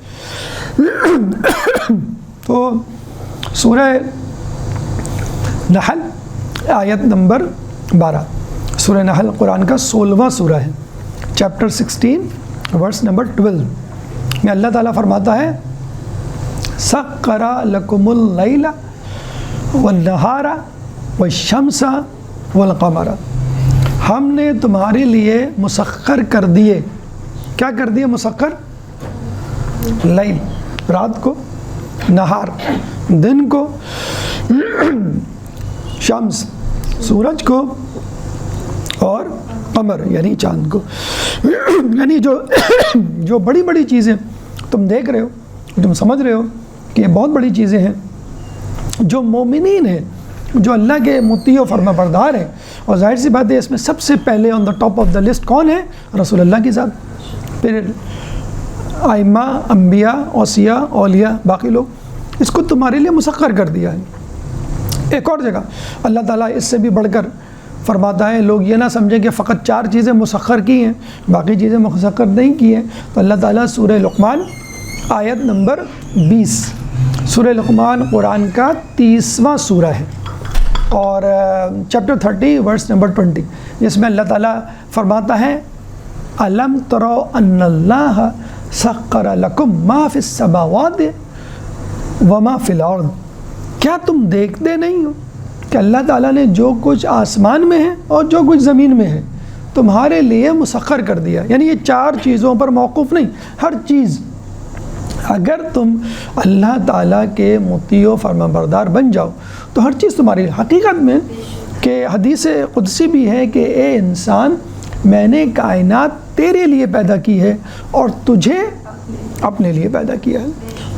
S1: تو سورہ نحل آیت نمبر 12، سورہ نحل قرآن کا 16واں سورہ ہے، چیپٹر 16 ورس نمبر 12 میں اللہ تعالیٰ فرماتا ہے سخر لکم اللیل والنہار والشمس والقمر، ہم نے تمہارے لیے مسخر کر دیے، کیا کر دیے مسخر؟ لیل رات کو، نہار دن کو، شمس سورج کو، اور قمر یعنی چاند کو یعنی جو بڑی بڑی چیزیں تم دیکھ رہے ہو، تم سمجھ رہے ہو کہ یہ بہت بڑی چیزیں ہیں، جو مومنین ہیں، جو اللہ کے مطیع و فرما بردار ہیں، اور ظاہر سی بات ہے اس میں سب سے پہلے on the top of the list کون ہے؟ رسول اللہ کی ذات، پھر ائمہ، انبیاء، اوصیاء، اولیاء، باقی لوگ۔ اس کو تمہارے لیے مسخر کر دیا ہے۔ ایک اور جگہ اللہ تعالیٰ اس سے بھی بڑھ کر فرماتا ہے، لوگ یہ نہ سمجھیں کہ فقط 4 چیزیں مسخر کی ہیں، باقی چیزیں مسخر نہیں کی ہیں۔ تو اللہ تعالیٰ سورہ لقمان آیت نمبر 20، سورہ لقمان قرآن کا 30واں سورہ ہے، اور چیپٹر 30 ورس نمبر 20، جس میں اللہ تعالیٰ فرماتا ہے الم تروا ان اللہ سخر لکم ما فی السماوات وما فی الارض، کیا تم دیکھتے نہیں ہو کہ اللہ تعالیٰ نے جو کچھ آسمان میں ہے اور جو کچھ زمین میں ہے تمہارے لیے مسخر کر دیا۔ یعنی یہ 4 چیزوں پر موقوف نہیں، ہر چیز اگر تم اللہ تعالیٰ کے مطیع و فرما بردار بن جاؤ تو ہر چیز تمہاری حقیقت میں، کہ حدیث قدسی بھی ہے کہ اے انسان میں نے کائنات تیرے لیے پیدا کی ہے اور تجھے اپنے لیے پیدا کیا ہے۔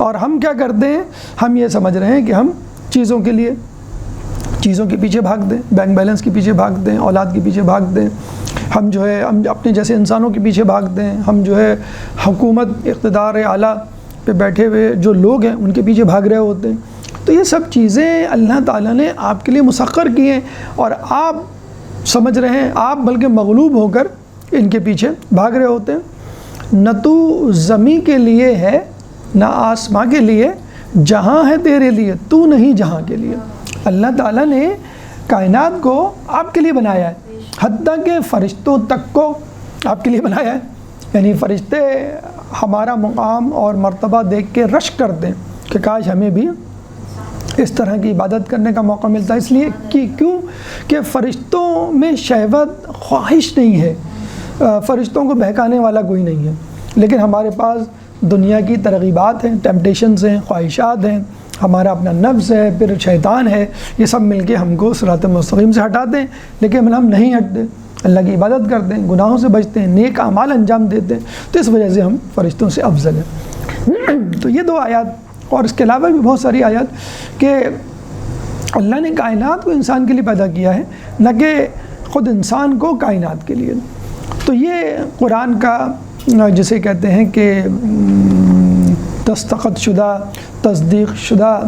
S1: اور ہم کیا کرتے ہیں؟ ہم یہ سمجھ رہے ہیں کہ ہم چیزوں کے پیچھے بھاگ دیں، بینک بیلنس کے پیچھے بھاگ دیں، اولاد کے پیچھے بھاگ دیں، ہم ہم اپنے جیسے انسانوں کے پیچھے بھاگ دیں، ہم حکومت اقتدار اعلیٰ پہ بیٹھے ہوئے جو لوگ ہیں ان کے پیچھے بھاگ رہے ہوتے ہیں۔ تو یہ سب چیزیں اللہ تعالیٰ نے آپ کے لیے مسخر کی ہیں، اور آپ سمجھ رہے ہیں، آپ بلکہ مغلوب ہو کر ان کے پیچھے بھاگ رہے ہوتے ہیں۔ نہ تو زمین کے لیے ہے نہ آسماں کے لیے، جہاں ہے تیرے لیے تو نہیں جہاں کے لیے۔ اللہ تعالیٰ نے کائنات کو آپ کے لیے بنایا ہے، حتیٰ کہ فرشتوں تک کو آپ کے لیے بنایا ہے۔ یعنی فرشتے ہمارا مقام اور مرتبہ دیکھ کے رشک کرتے ہیں کہ کاش ہمیں بھی اس طرح کی عبادت کرنے کا موقع ملتا ہے، اس لیے کہ کیوں کہ فرشتوں میں شہوت، خواہش نہیں ہے، فرشتوں کو بہکانے والا کوئی نہیں ہے، لیکن ہمارے پاس دنیا کی ترغیبات ہیں، ٹیمپٹیشنز ہیں، خواہشات ہیں، ہمارا اپنا نفس ہے، پھر شیطان ہے، یہ سب مل کے ہم کو صراط مستقیم سے ہٹاتے ہیں، لیکن ہم نہیں ہٹتے، اللہ کی عبادت کرتے ہیں، گناہوں سے بچتے ہیں، نیک اعمال انجام دیتے ہیں، تو اس وجہ سے ہم فرشتوں سے افضل ہیں۔ تو یہ 2 آیات، اور اس کے علاوہ بھی بہت ساری آیات، کہ اللہ نے کائنات کو انسان کے لیے پیدا کیا ہے، نہ کہ خود انسان کو کائنات کے لیے۔ تو یہ قرآن کا جسے کہتے ہیں کہ دستخط شدہ، تصدیق شدہ،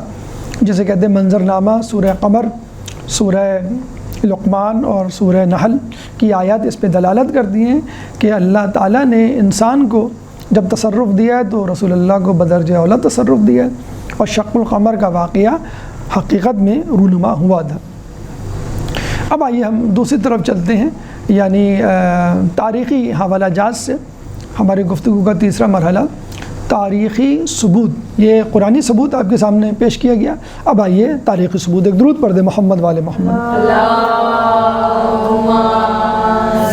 S1: جسے کہتے ہیں منظرنامہ، سورہ قمر، سورہ لقمان اور سورہ نحل کی آیات اس پہ دلالت کرتی ہیں کہ اللہ تعالیٰ نے انسان کو جب تصرف دیا ہے تو رسول اللہ کو بدرجہ اولا تصرف دیا ہے، اور شق القمر کا واقعہ حقیقت میں رونما ہوا تھا۔ اب آئیے ہم دوسری طرف چلتے ہیں، یعنی تاریخی حوالہ جات سے ہماری گفتگو کا تیسرا مرحلہ تاریخی ثبوت۔ یہ قرآنی ثبوت آپ کے سامنے پیش کیا گیا، اب آئیے تاریخی ثبوت۔ ایک درود پڑھ دیں محمد والے محمد۔ اللہم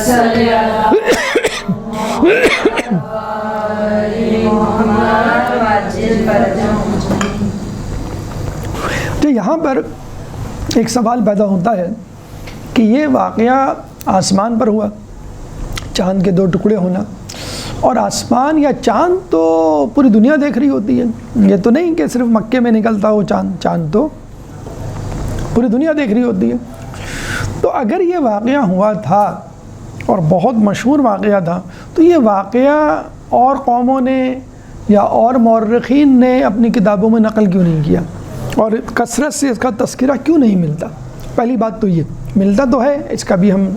S1: صلی علی تو یہاں پر ایک سوال پیدا ہوتا ہے کہ یہ واقعہ آسمان پر ہوا، چاند کے 2 ٹکڑے ہونا، اور آسمان یا چاند تو پوری دنیا دیکھ رہی ہوتی ہے، یہ تو نہیں کہ صرف مکے میں نکلتا ہو چاند تو پوری دنیا دیکھ رہی ہوتی ہے۔ تو اگر یہ واقعہ ہوا تھا اور بہت مشہور واقعہ تھا، تو یہ واقعہ اور قوموں نے یا اور مورخین نے اپنی کتابوں میں نقل کیوں نہیں کیا، اور کثرت سے اس کا تذکرہ کیوں نہیں ملتا؟ پہلی بات تو یہ ملتا تو ہے، اس کا بھی ہم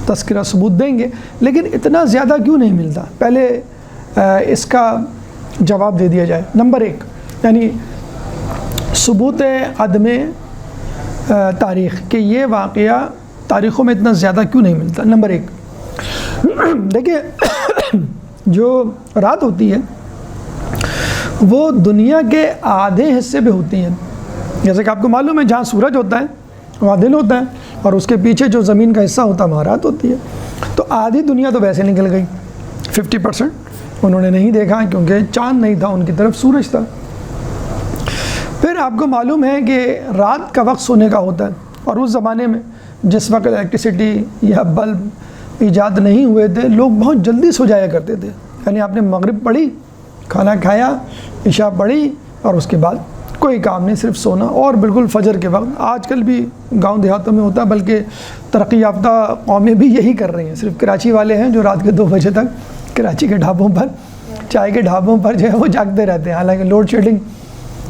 S1: تذکرہ ثبوت دیں گے، لیکن اتنا زیادہ کیوں نہیں ملتا؟ پہلے اس کا جواب دے دیا جائے۔ نمبر 1 یعنی ثبوت عدم تاریخ، کہ یہ واقعہ تاریخوں میں اتنا زیادہ کیوں نہیں ملتا۔ نمبر 1 دیکھیں، جو رات ہوتی ہے وہ دنیا کے آدھے حصے پہ ہوتی ہے، جیسے کہ آپ کو معلوم ہے جہاں سورج ہوتا ہے وہاں دن ہوتا ہے، اور اس کے پیچھے جو زمین کا حصہ ہوتا ہے وہاں رات ہوتی ہے۔ تو آدھی دنیا تو ویسے نکل گئی، 50% انہوں نے نہیں دیکھا کیونکہ چاند نہیں تھا، ان کی طرف سورج تھا۔ پھر آپ کو معلوم ہے کہ رات کا وقت سونے کا ہوتا ہے، اور اس زمانے میں جس وقت الیکٹریسٹی یا بلب ایجاد نہیں ہوئے تھے لوگ بہت جلدی سو جایا کرتے تھے. یعنی آپ نے مغرب پڑھی، کھانا کھایا، عشاء پڑھی اور اس کے بعد کوئی کام نہیں، صرف سونا، اور بالکل فجر کے وقت. آج کل بھی گاؤں دیہاتوں میں ہوتا ہے، بلکہ ترقی یافتہ قومیں بھی یہی کر رہی ہیں. صرف کراچی والے ہیں جو رات کے 2 بجے تک کراچی کے ڈھابوں پر، چائے کے ڈھابوں پر جو ہے وہ جاگتے رہتے ہیں. حالانکہ لوڈ شیڈنگ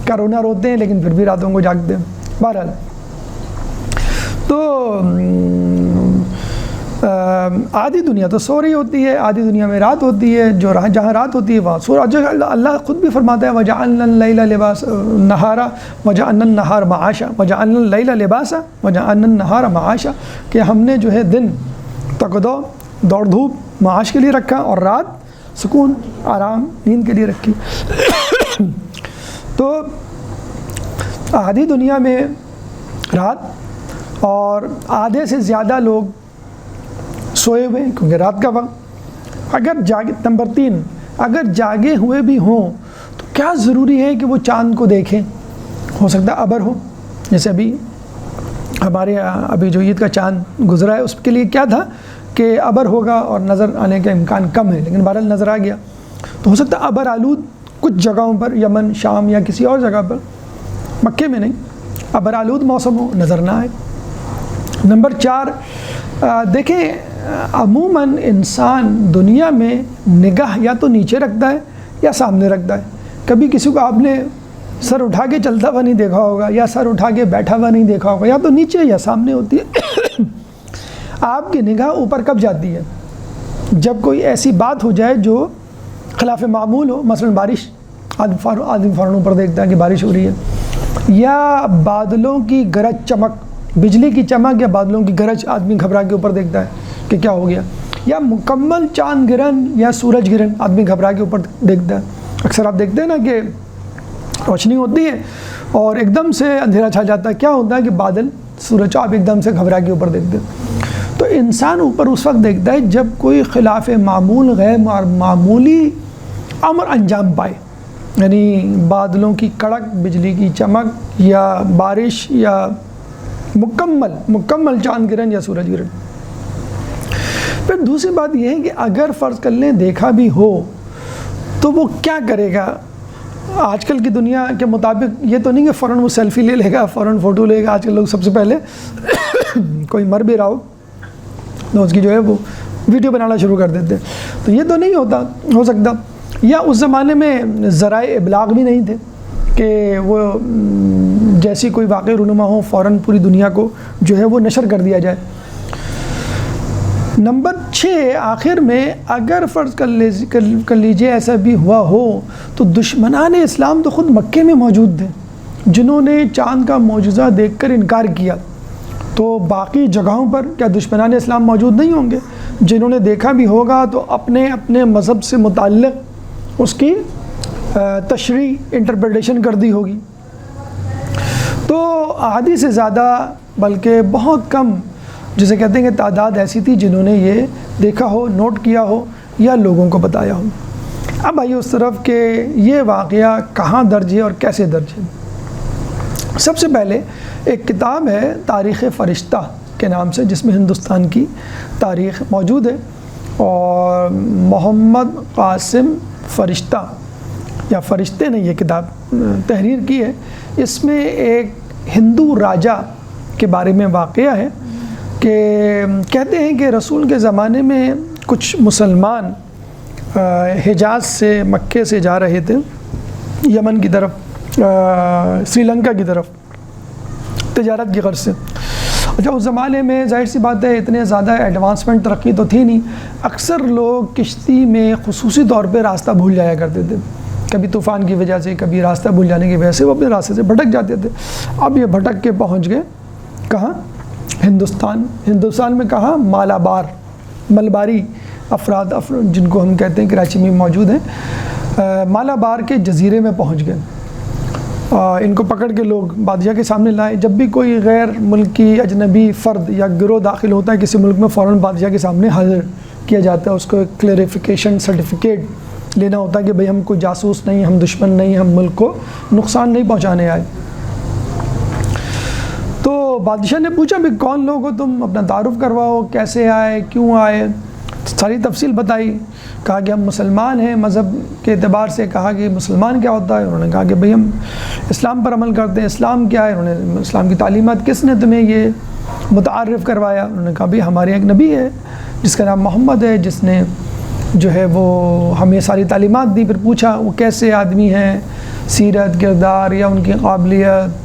S1: کا رونا روتے ہیں لیکن پھر بھی راتوں کو جاگتے ہیں. بہرحال تو آدھی دنیا تو سو رہی ہوتی ہے، آدھی دنیا میں رات ہوتی ہے. جو جہاں رات ہوتی ہے وہاں سو. اللہ خود بھی فرماتا ہے وَجَعَلْنَا اللَّيْلَ لِبَاسًا نَهَارًا وَجَعَلْنَا النَّهَارَ مَعَاشًا وَجَعَلْنَا اللَّيْلَ لِبَاسًا وَجَعَلْنَا النَّهَارَ مَعَاشًا، کہ ہم نے جو ہے دن تقدو دوڑ دھوپ معاش کے لیے رکھا اور رات سکون آرام نیند کے لیے رکھی. تو آدھی دنیا میں رات اور آدھے سے زیادہ لوگ سوئے ہوئے کیونکہ رات کا وقت. اگر جاگے، نمبر 3، اگر جاگے ہوئے بھی ہوں تو کیا ضروری ہے کہ وہ چاند کو دیکھیں؟ ہو سکتا ہے ابر ہو، جیسے ہمارے ابھی جو عید کا چاند گزرا ہے اس کے لیے کیا تھا کہ ابر ہوگا اور نظر آنے کا امکان کم ہے، لیکن بہرحال نظر آ گیا. تو ہو سکتا ہے ابر آلود کچھ جگہوں پر، یمن، شام یا کسی اور جگہ پر، مکے میں نہیں، ابر آلود موسم ہو، نظر نہ آئے. نمبر 4، دیکھیں عموماً انسان دنیا میں نگاہ یا تو نیچے رکھتا ہے یا سامنے رکھتا ہے. کبھی کسی کو آپ نے سر اٹھا کے چلتا ہوا نہیں دیکھا ہوگا، یا سر اٹھا کے بیٹھا ہوا نہیں دیکھا ہوگا، یا تو نیچے یا سامنے ہوتی ہے. آپ کی نگاہ اوپر کب جاتی ہے؟ جب کوئی ایسی بات ہو جائے جو خلاف معمول ہو، مثلا بارش، آدمی فوراً اوپر دیکھتا ہے کہ بارش ہو رہی ہے، یا بادلوں کی گرج چمک، بجلی کی چمک یا بادلوں کی گرج، آدمی گھبرا کے اوپر دیکھتا ہے کہ کیا ہو گیا. یا مکمل چاند گرہن یا سورج گرہن، آدمی گھبرا کے اوپر دیکھتا ہے. اکثر آپ دیکھتے ہیں نا کہ روشنی ہوتی ہے اور ایک دم سے اندھیرا چھا جاتا ہے. کیا ہوتا ہے کہ بادل، سورج، آپ ایک دم سے گھبرا کے اوپر دیکھتے ہیں. تو انسان اوپر اس وقت دیکھتا ہے جب کوئی خلاف معمول، غیر معمولی امر انجام پائے، یعنی بادلوں کی کڑک، بجلی کی چمک، یا بارش، یا مکمل چاند گرہن یا سورج گرہن. پھر دوسری بات یہ ہے کہ اگر فرض کر لیں دیکھا بھی ہو تو وہ کیا کرے گا؟ آج کل کی دنیا کے مطابق یہ تو نہیں کہ فوراً وہ سیلفی لے لے گا، فوراً فوٹو لے گا. آج کل لوگ سب سے پہلے کوئی مر بھی رہا ہو تو اس کی جو ہے وہ ویڈیو بنانا شروع کر دیتے. تو یہ تو نہیں ہو سکتا. یا اس زمانے میں ذرائع ابلاغ بھی نہیں تھے کہ وہ جیسی کوئی واقع رونما ہو فوراً پوری دنیا کو جو ہے وہ نشر کر دیا جائے. نمبر 6، آخر میں اگر فرض کر لیجیے ایسا بھی ہوا ہو تو دشمنان اسلام تو خود مکے میں موجود تھے جنہوں نے چاند کا معجزہ دیکھ کر انکار کیا. تو باقی جگہوں پر کیا دشمنان اسلام موجود نہیں ہوں گے جنہوں نے دیکھا بھی ہوگا تو اپنے مذہب سے متعلق اس کی تشریح، انٹرپریٹیشن کر دی ہوگی. تو آدھی سے زیادہ، بلکہ بہت کم، جسے کہتے ہیں کہ تعداد ایسی تھی جنہوں نے یہ دیکھا ہو، نوٹ کیا ہو یا لوگوں کو بتایا ہو. اب آئیے اس طرف کہ یہ واقعہ کہاں درج ہے اور کیسے درج ہے. سب سے پہلے ایک کتاب ہے تاریخ فرشتہ کے نام سے، جس میں ہندوستان کی تاریخ موجود ہے، اور محمد قاسم فرشتہ یا فرشتے نے یہ کتاب تحریر کی ہے. اس میں ایک ہندو راجا کے بارے میں واقعہ ہے کہ کہتے ہیں کہ رسول کے زمانے میں کچھ مسلمان حجاز سے، مکے سے جا رہے تھے یمن کی طرف، سری لنکا کی طرف، تجارت کی غرض سے. اچھا، اس زمانے میں ظاہر سی بات ہے اتنے زیادہ ایڈوانسمنٹ، ترقی تو تھی نہیں. اکثر لوگ کشتی میں خصوصی طور پہ راستہ بھول جایا کرتے تھے، کبھی طوفان کی وجہ سے، کبھی راستہ بھول جانے کی وجہ سے وہ اپنے راستے سے بھٹک جاتے تھے. اب یہ بھٹک کے پہنچ گئے کہاں؟ ہندوستان میں کہاں؟ مالابار، ملباری افراد جن کو ہم کہتے ہیں کراچی میں موجود ہیں، مالابار کے جزیرے میں پہنچ گئے. ان کو پکڑ کے لوگ بادشاہ کے سامنے لائے. جب بھی کوئی غیر ملکی اجنبی فرد یا گروہ داخل ہوتا ہے کسی ملک میں، فوراً بادشاہ کے سامنے حاضر کیا جاتا ہے. اس کو ایک کلیریفیکیشن سرٹیفکیٹ لینا ہوتا ہے کہ بھئی ہم کوئی جاسوس نہیں، ہم دشمن نہیں، ہم ملک کو نقصان نہیں پہنچانے آئے. تو بادشاہ نے پوچھا بھی کون لوگ ہو تم، اپنا تعارف کرواؤ، کیسے آئے، کیوں آئے، ساری تفصیل بتائی. کہا کہ ہم مسلمان ہیں. مذہب کے اعتبار سے کہا کہ مسلمان کیا ہوتا ہے؟ انہوں نے کہا کہ بھئی ہم اسلام پر عمل کرتے ہیں. اسلام کیا ہے؟ انہوں نے اسلام کی تعلیمات. کس نے تمہیں یہ متعارف کروایا؟ انہوں نے کہا بھئی ہمارے ایک نبی ہے جس کا نام محمد ہے، جس نے جو ہے وہ ہمیں ساری تعلیمات دی. پھر پوچھا وہ کیسے آدمی ہیں، سیرت، کردار یا ان کی قابلیت.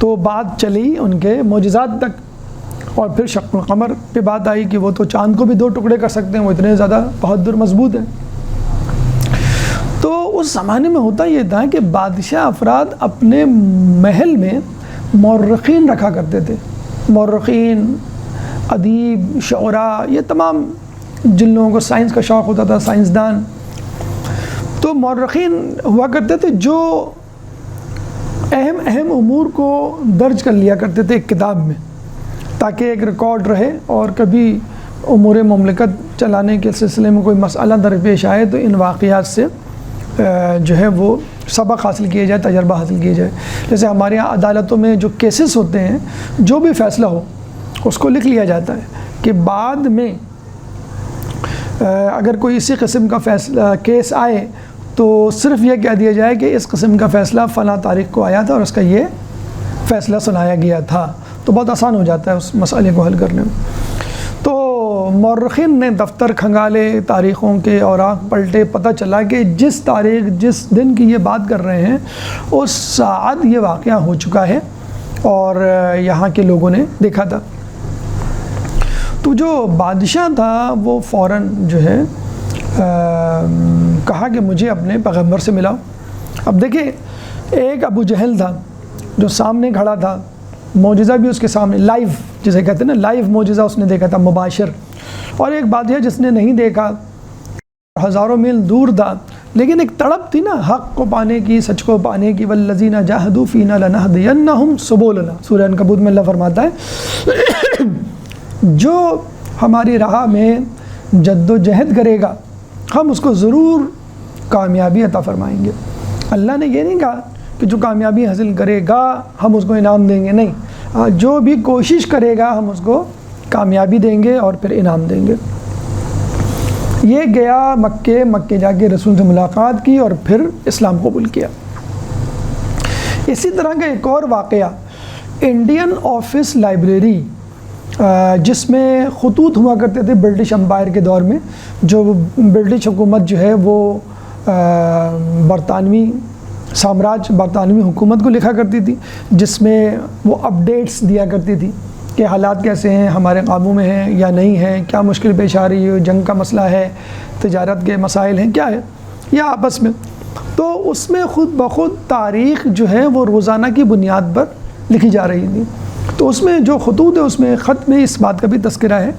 S1: تو بات چلی ان کے معجزات تک، اور پھر شق القمر پہ بات آئی کہ وہ تو چاند کو بھی 2 ٹکڑے کر سکتے ہیں، وہ اتنے زیادہ بہادر مضبوط ہیں. تو اس زمانے میں ہوتا یہ تھا کہ بادشاہ افراد اپنے محل میں مورخین رکھا کرتے تھے. مورخین، ادیب، شعراء، یہ تمام جن لوگوں کو سائنس کا شوق ہوتا تھا، سائنسدان. تو مورخین ہوا کرتے تھے جو اہم امور کو درج کر لیا کرتے تھے ایک کتاب میں، تاکہ ایک ریکارڈ رہے، اور کبھی امور مملکت چلانے کے سلسلے میں کوئی مسئلہ درپیش آئے تو ان واقعات سے جو ہے وہ سبق حاصل کیا جائے، تجربہ حاصل کیا جائے. جیسے ہمارے یہاں عدالتوں میں جو کیسز ہوتے ہیں، جو بھی فیصلہ ہو اس کو لکھ لیا جاتا ہے کہ بعد میں اگر کوئی اسی قسم کا فیصلہ کیس آئے تو صرف یہ کہہ دیا جائے کہ اس قسم کا فیصلہ فلاں تاریخ کو آیا تھا اور اس کا یہ فیصلہ سنایا گیا تھا. تو بہت آسان ہو جاتا ہے اس مسئلے کو حل کرنے میں. تو مورخین نے دفتر کھنگالے، تاریخوں کے اوراق پلٹے، پتہ چلا کہ جس تاریخ، جس دن کی یہ بات کر رہے ہیں، اس ساعت یہ واقعہ ہو چکا ہے اور یہاں کے لوگوں نے دیکھا تھا. تو جو بادشاہ تھا وہ فوراً جو ہے کہا کہ مجھے اپنے پیغمبر سے ملاؤ. اب دیکھیں، ایک ابو جہل تھا جو سامنے کھڑا تھا، معجزہ بھی اس کے سامنے، لائیو جسے کہتے ہیں نا، لائیو معجزہ اس نے دیکھا تھا، مباشر. اور ایک بادشاہ جس نے نہیں دیکھا، ہزاروں میل دور تھا، لیکن ایک تڑپ تھی نا حق کو پانے کی، سچ کو پانے کی. والذین جاہدوا فینا لنہدینہم سبلنا، سورہ عنکبوت میں اللہ فرماتا ہے جو ہماری راہ میں جد و جہد کرے گا ہم اس کو ضرور کامیابی عطا فرمائیں گے. اللہ نے یہ نہیں کہا کہ جو کامیابی حاصل کرے گا ہم اس کو انعام دیں گے، نہیں، جو بھی کوشش کرے گا ہم اس کو کامیابی دیں گے اور پھر انعام دیں گے. یہ گیا مکے جا کے رسول سے ملاقات کی اور پھر اسلام قبول کیا. اسی طرح کا ایک اور واقعہ، انڈین آفس لائبریری جس میں خطوط ہوا کرتے تھے برٹش امپائر کے دور میں، جو برٹش حکومت جو ہے وہ برطانوی سامراج، برطانوی حکومت کو لکھا کرتی تھی، جس میں وہ اپڈیٹس دیا کرتی تھی کہ حالات کیسے ہیں، ہمارے قابو میں ہیں یا نہیں ہیں، کیا مشکل پیش آ رہی ہے، جنگ کا مسئلہ ہے، تجارت کے مسائل ہیں، کیا ہے، یا آپس میں. تو اس میں خود بخود تاریخ جو ہے وہ روزانہ کی بنیاد پر لکھی جا رہی تھی. تو اس میں جو خطوط ہے، اس میں خط میں اس بات کا بھی تذکرہ ہے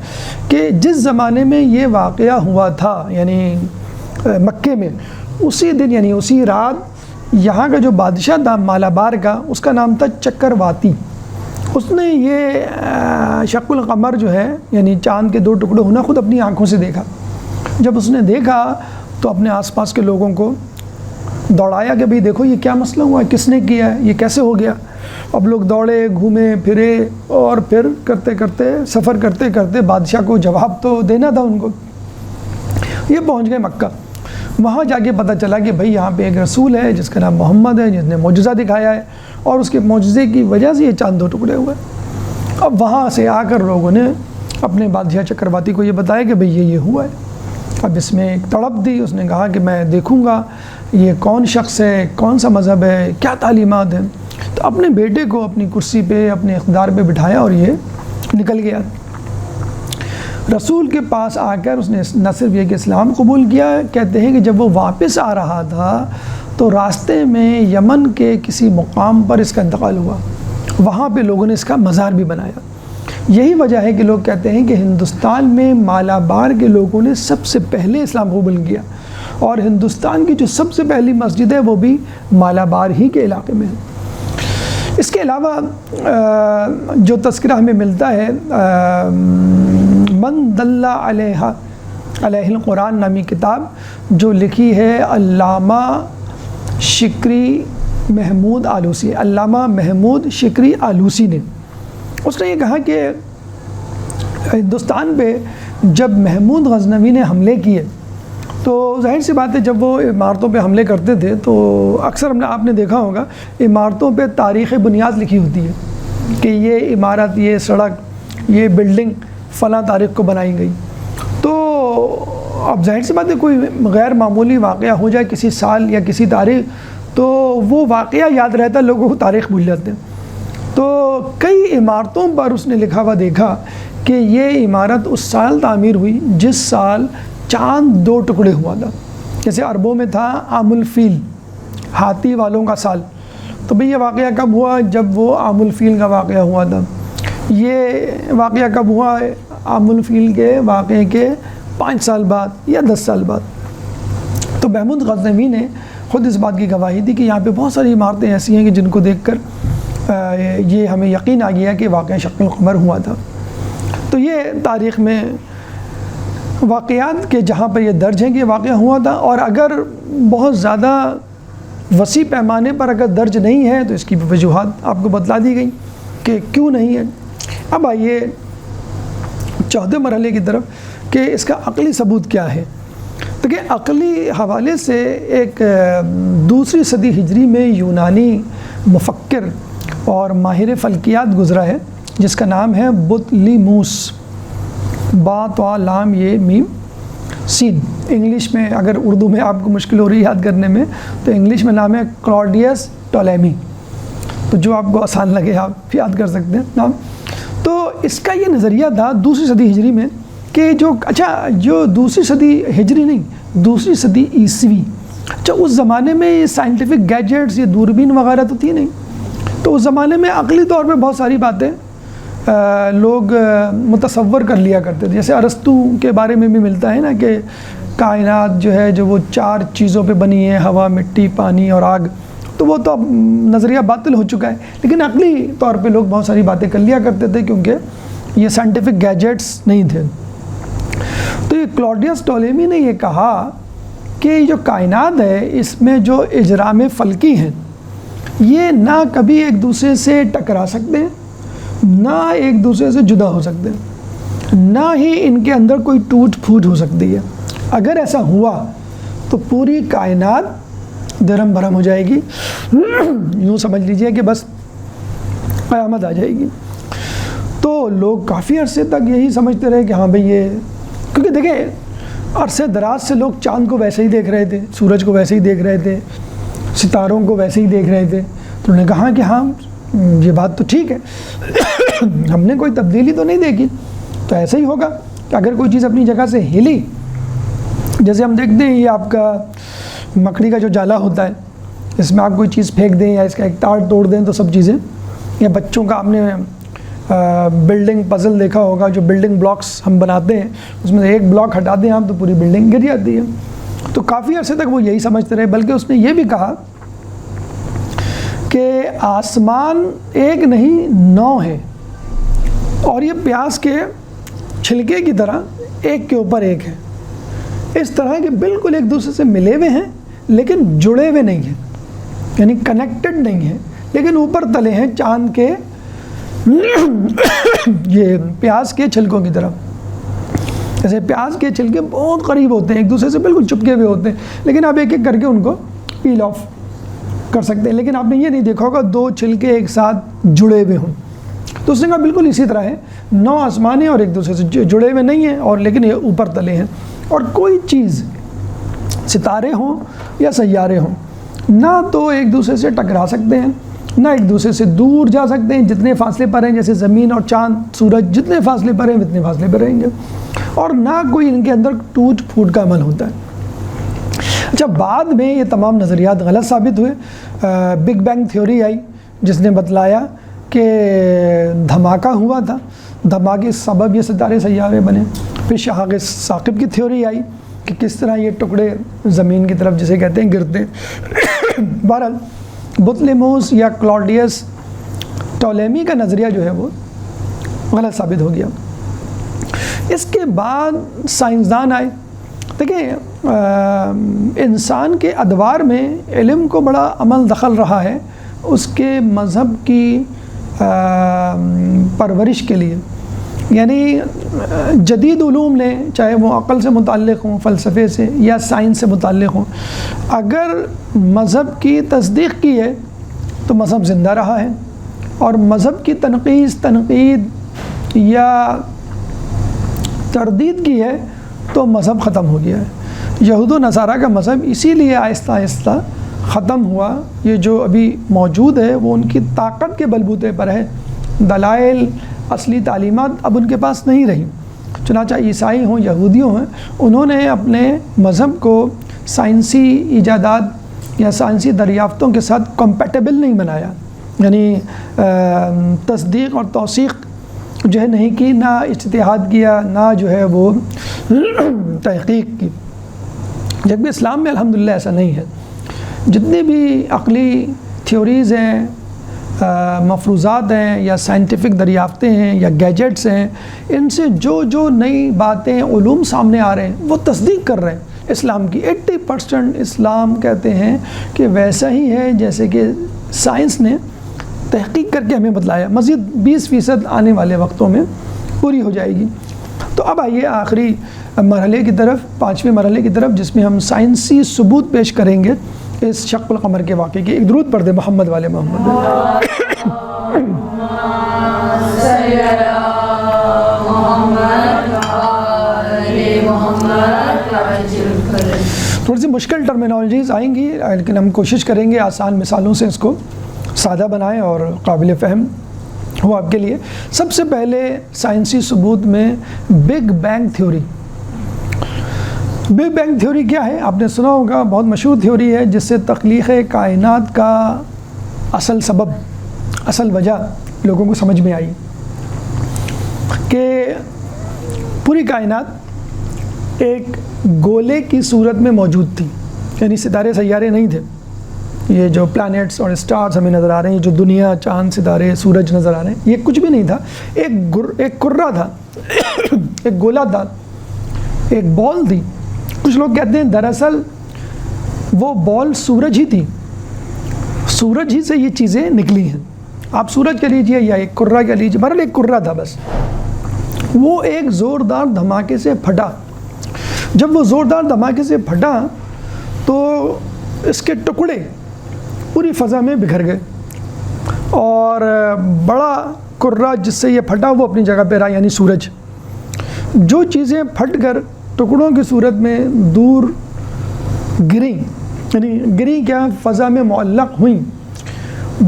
S1: کہ جس زمانے میں یہ واقعہ ہوا تھا، یعنی مکے میں، اسی دن یعنی اسی رات یہاں کا جو بادشاہ تھا مالابار کا، اس کا نام تھا چکرواتی. اس نے یہ شق القمر جو ہے یعنی چاند کے 2 ٹکڑے ہونا خود اپنی آنکھوں سے دیکھا. جب اس نے دیکھا تو اپنے آس پاس کے لوگوں کو دوڑایا کہ بھئی دیکھو یہ کیا مسئلہ ہوا ہے، کس نے کیا ہے، یہ کیسے ہو گیا. اب لوگ دوڑے، گھومے پھرے، اور پھر کرتے کرتے سفر کرتے کرتے بادشاہ کو جواب تو دینا تھا ان کو. یہ پہنچ گئے مکہ. وہاں جا کے پتہ چلا کہ بھئی یہاں پہ ایک رسول ہے جس کا نام محمد ہے، جس نے معجزہ دکھایا ہے، اور اس کے معجزے کی وجہ سے یہ چاند 2 ٹکڑے ہوئے. اب وہاں سے آ کر لوگوں نے اپنے بادشاہ چکرواتی کو یہ بتایا کہ بھئی یہ ہوا ہے. اب اس میں ایک تڑپ دی. اس نے کہا کہ میں دیکھوں گا یہ کون شخص ہے، کون سا مذہب ہے، کیا تعلیمات ہیں. تو اپنے بیٹے کو اپنی کرسی پہ، اپنے اقتدار پہ بٹھایا اور یہ نکل گیا. رسول کے پاس آ کر اس نے نہ صرف یہ کہ اسلام قبول کیا، کہتے ہیں کہ جب وہ واپس آ رہا تھا تو راستے میں یمن کے کسی مقام پر اس کا انتقال ہوا. وہاں پہ لوگوں نے اس کا مزار بھی بنایا. یہی وجہ ہے کہ لوگ کہتے ہیں کہ ہندوستان میں مالابار کے لوگوں نے سب سے پہلے اسلام قبول کیا، اور ہندوستان کی جو سب سے پہلی مسجد ہے وہ بھی مالابار ہی کے علاقے میں ہے. اس کے علاوہ جو تذکرہ ہمیں ملتا ہے، من دل علیہ القرآن نامی کتاب جو لکھی ہے علامہ شکری محمود آلوسی، علامہ محمود شکری آلوسی نے. اس نے یہ کہا کہ ہندوستان پہ جب محمود غزنوی نے حملے کیے تو ظاہر سی بات ہے جب وہ عمارتوں پہ حملے کرتے تھے تو اکثر آپ نے دیکھا ہوگا عمارتوں پہ تاریخ بنیاد لکھی ہوتی ہے کہ یہ عمارت، یہ سڑک، یہ بلڈنگ فلاں تاریخ کو بنائی گئی. تو اب ظاہر سی بات ہے کوئی غیر معمولی واقعہ ہو جائے کسی سال یا کسی تاریخ تو وہ واقعہ یاد رہتا ہے، لوگوں کو تاریخ بھول جاتے ہیں. تو کئی عمارتوں پر اس نے لکھا ہوا دیکھا کہ یہ عمارت اس سال تعمیر ہوئی جس سال چاند 2 ٹکڑے ہوا تھا. جیسے عربوں میں تھا عام الفیل، ہاتھی والوں کا سال. تو بھئی یہ واقعہ کب ہوا؟ جب وہ عام الفیل کا واقعہ ہوا تھا. یہ واقعہ کب ہوا؟ عام الفیل کے واقعے کے 5 سال بعد یا 10 سال بعد. تو محمود غزنوی نے خود اس بات کی گواہی دی کہ یہاں پہ بہت ساری عمارتیں ایسی ہیں کہ جن کو دیکھ کر یہ ہمیں یقین آ گیا کہ واقعہ شق القمر ہوا تھا. تو یہ تاریخ میں واقعات کے جہاں پر یہ درج ہیں کہ یہ واقعہ ہوا تھا، اور اگر بہت زیادہ وسیع پیمانے پر اگر درج نہیں ہے تو اس کی وجوہات آپ کو بتلا دی گئی کہ کیوں نہیں ہے. اب آئیے چوتھے مرحلے کی طرف کہ اس کا عقلی ثبوت کیا ہے. تو کہ عقلی حوالے سے ایک 2 صدی ہجری میں یونانی مفکر اور ماہر فلکیات گزرا ہے جس کا نام ہے بطلیموس، با طا لام یہ میم سین. انگلش میں اگر اردو میں آپ کو مشکل ہو رہی ہے یاد کرنے میں تو انگلش میں نام ہے کلاڈیس ٹولیمی. تو جو آپ کو آسان لگے آپ یاد کر سکتے ہیں نام. تو اس کا یہ نظریہ تھا 2 صدی ہجری میں کہ جو 2 صدی ہجری نہیں 2 صدی عیسوی، اس زمانے میں یہ سائنٹیفک گیجٹس، یہ دوربین وغیرہ تو تھی نہیں. تو اس زمانے میں عقلی طور پہ بہت ساری باتیں لوگ متصور کر لیا کرتے تھے. جیسے ارسطو کے بارے میں بھی ملتا ہے نا کہ کائنات جو ہے جو وہ 4 چیزوں پہ بنی ہے، ہوا، مٹی، پانی اور آگ. تو وہ تو اب نظریہ باطل ہو چکا ہے، لیکن عقلی طور پہ لوگ بہت ساری باتیں کر لیا کرتے تھے کیونکہ یہ سائنٹیفک گیجٹس نہیں تھے. تو یہ کلاڈیس ٹولیمی نے یہ کہا کہ یہ جو کائنات ہے اس میں جو اجرام فلکی ہیں یہ نہ کبھی ایک دوسرے سے ٹکرا سکتے ہیں، نہ ایک دوسرے سے جدا ہو سکتے ہیں، نہ ہی ان کے اندر کوئی ٹوٹ پھوٹ ہو سکتی ہے. اگر ایسا ہوا تو پوری کائنات درہم برہم ہو جائے گی، یوں سمجھ لیجئے کہ بس قیامت آ جائے گی. تو لوگ کافی عرصے تک یہی سمجھتے رہے کہ ہاں بھئی یہ، کیونکہ دیکھیں عرصے دراز سے لوگ چاند کو ویسے ہی دیکھ رہے تھے، سورج کو ویسے ہی دیکھ رہے تھے، ستاروں کو ویسے ہی دیکھ رہے تھے. تو انہوں نے کہا کہ ہاں یہ بات تو ٹھیک ہے، ہم نے کوئی تبدیلی تو نہیں دیکھی، تو ایسا ہی ہوگا کہ اگر کوئی چیز اپنی جگہ سے ہلی، جیسے ہم دیکھتے ہیں یہ آپ کا مکڑی کا جو جالا ہوتا ہے، اس میں آپ کوئی چیز پھینک دیں یا اس کا ایک تار توڑ دیں تو سب چیزیں، یا بچوں کا آپ نے بلڈنگ پزل دیکھا ہوگا، جو بلڈنگ بلاکس ہم بناتے ہیں اس میں ایک بلاک ہٹا دیں آپ تو پوری بلڈنگ گر جاتی ہے. تو کافی عرصے تک وہ یہی سمجھتے رہے، بلکہ اس نے یہ بھی کہا کہ آسمان ایک نہیں 9 ہے، اور یہ پیاز کے چھلکے کی طرح ایک کے اوپر ایک ہے. اس طرح کہ بالکل ایک دوسرے سے ملے ہوئے ہیں لیکن جڑے ہوئے نہیں ہیں، یعنی کنیکٹڈ نہیں ہیں، لیکن اوپر تلے ہیں چاند کے یہ پیاز کے چھلکوں کی طرح. جیسے پیاز کے چھلکے بہت قریب ہوتے ہیں، ایک دوسرے سے بالکل چپکے ہوئے ہوتے ہیں، لیکن آپ ایک ایک کر کے ان کو پیل آف کر سکتے ہیں. لیکن آپ نے یہ نہیں دیکھا ہوگا 2 چھلکے ایک ساتھ جڑے ہوئے ہوں. تو اس نے کہا بالکل اسی طرح ہے، 9 آسمانیں اور ایک دوسرے سے جڑے ہوئے نہیں ہیں، اور لیکن یہ اوپر تلے ہیں. اور کوئی چیز، ستارے ہوں یا سیارے ہوں، نہ تو ایک دوسرے سے ٹکرا سکتے ہیں، نہ ایک دوسرے سے دور جا سکتے ہیں. جتنے فاصلے پر ہیں، جیسے زمین اور چاند سورج جتنے فاصلے پر ہیں اتنے فاصلے پر رہیں گے، اور نہ کوئی ان کے اندر ٹوٹ پھوٹ کا عمل ہوتا ہے. اچھا، بعد میں یہ تمام نظریات غلط ثابت ہوئے. بگ بینگ تھیوری آئی جس نے بتلایا کہ دھماکہ ہوا تھا، دھماکے سبب یہ ستارے سیارے بنے. پھر شہاب ثاقب کی تھیوری آئی کہ کس طرح یہ ٹکڑے زمین کی طرف جسے کہتے ہیں گرتے. بہرحال بطلیموس یا کلاڈیس ٹولیمی کا نظریہ جو ہے وہ غلط ثابت ہو گیا. اس کے بعد سائنسدان آئے. دیکھیں انسان کے ادوار میں علم کو بڑا عمل دخل رہا ہے. اس کے مذہب کی پرورش کے لیے، یعنی جدید علوم نے، چاہے وہ عقل سے متعلق ہوں، فلسفے سے یا سائنس سے متعلق ہوں، اگر مذہب کی تصدیق کی ہے تو مذہب زندہ رہا ہے، اور مذہب کی تنقید یا تردید کی ہے تو مذہب ختم ہو گیا ہے۔ یہود و نصارہ کا مذہب اسی لیے آہستہ آہستہ ختم ہوا، یہ جو ابھی موجود ہے وہ ان کی طاقت کے بلبوتے پر ہے، دلائل، اصلی تعلیمات اب ان کے پاس نہیں رہی۔ چنانچہ عیسائی ہوں، یہودیوں ہیں، انہوں نے اپنے مذہب کو سائنسی ایجادات یا سائنسی دریافتوں کے ساتھ کمپیٹیبل نہیں بنایا، یعنی تصدیق اور توثیق جو ہے نہیں کی، نہ اجتہاد کیا، نہ جو ہے وہ تحقیق کی، جبکہ اسلام میں الحمدللہ ایسا نہیں ہے۔ جتنی بھی عقلی تھیوریز ہیں، مفروضات ہیں، یا سائنٹیفک دریافتیں ہیں، یا گیجٹس ہیں، ان سے جو نئی باتیں، علوم سامنے آ رہے ہیں وہ تصدیق کر رہے ہیں اسلام کی۔ 80% اسلام کہتے ہیں کہ ویسا ہی ہے جیسے کہ سائنس نے تحقیق کر کے ہمیں بتلایا، مزید 20% آنے والے وقتوں میں پوری ہو جائے گی۔ تو اب آئیے آخری مرحلے کی طرف، 5ویں مرحلے کی طرف، جس میں ہم سائنسی ثبوت پیش کریں گے اس شق القمر کے واقعے کی۔ ایک درود پڑھ دے محمد والے محمد۔ تھوڑی سی مشکل ٹرمینالوجیز آئیں گی، لیکن ہم کوشش کریں گے آسان مثالوں سے اس کو سادہ بنائیں اور قابل فہم ہو آپ کے لیے۔ سب سے پہلے سائنسی ثبوت میں big bang theory. Big bang theory کیا ہے؟ آپ نے سنا ہوگا، بہت مشہور تھیوری ہے جس سے تخلیق کائنات کا اصل سبب، اصل وجہ لوگوں کو سمجھ میں آئی کہ پوری کائنات ایک گولے کی صورت میں موجود تھی، یعنی ستارے سیارے نہیں تھے، یہ جو پلانٹس اور اسٹارز ہمیں نظر آ رہے ہیں، جو دنیا، چاند، ستارے، سورج نظر آ رہے ہیں، یہ کچھ بھی نہیں تھا، ایک کرہ تھا، ایک گولا تھا، ایک بال تھی۔ کچھ لوگ کہتے ہیں دراصل وہ بال سورج ہی تھی، سورج ہی سے یہ چیزیں نکلی ہیں۔ آپ سورج کہہ لیجیے یا ایک کرہ کہہ لیجیے، بہرحال ایک کرہ تھا بس۔ وہ ایک زوردار دھماکے سے پھٹا۔ جب وہ زوردار دھماکے سے پھٹا تو اس کے ٹکڑے پوری فضا میں بکھر گئے، اور بڑا کرہ جس سے یہ پھٹا وہ اپنی جگہ پہ رہا، یعنی سورج۔ جو چیزیں پھٹ کر ٹکڑوں کی صورت میں دور گریں، یعنی گریں کیا، فضا میں معلق ہوئیں،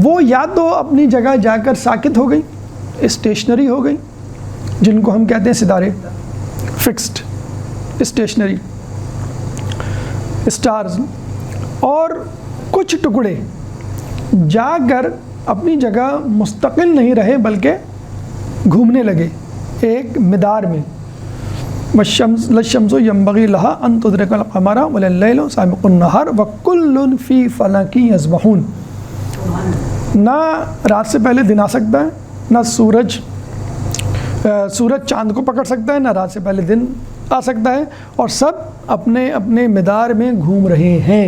S1: وہ یا تو اپنی جگہ جا کر ساکت ہو گئی، اسٹیشنری ہو گئی، جن کو ہم کہتے ہیں ستارے، فکسڈ اسٹیشنری اسٹارز، اور کچھ ٹکڑے جا کر اپنی جگہ مستقل نہیں رہے بلکہ گھومنے لگے ایک مدار میں۔ لَلشَّمْسُ يَنبَغِي لَهَا أَن تُدْرِكَ الْقَمَرَ وَلَا اللَّيْلُ سَابِقُ النَّهَارِ وَكُلٌّ فِي فَلَكٍ يَسْبَحُونَ۔ نہ رات سے پہلے دن آ سکتا ہے، نہ سورج چاند کو پکڑ سکتا ہے، نہ رات سے پہلے دن آ سکتا ہے، اور سب اپنے اپنے مدار میں گھوم رہے ہیں۔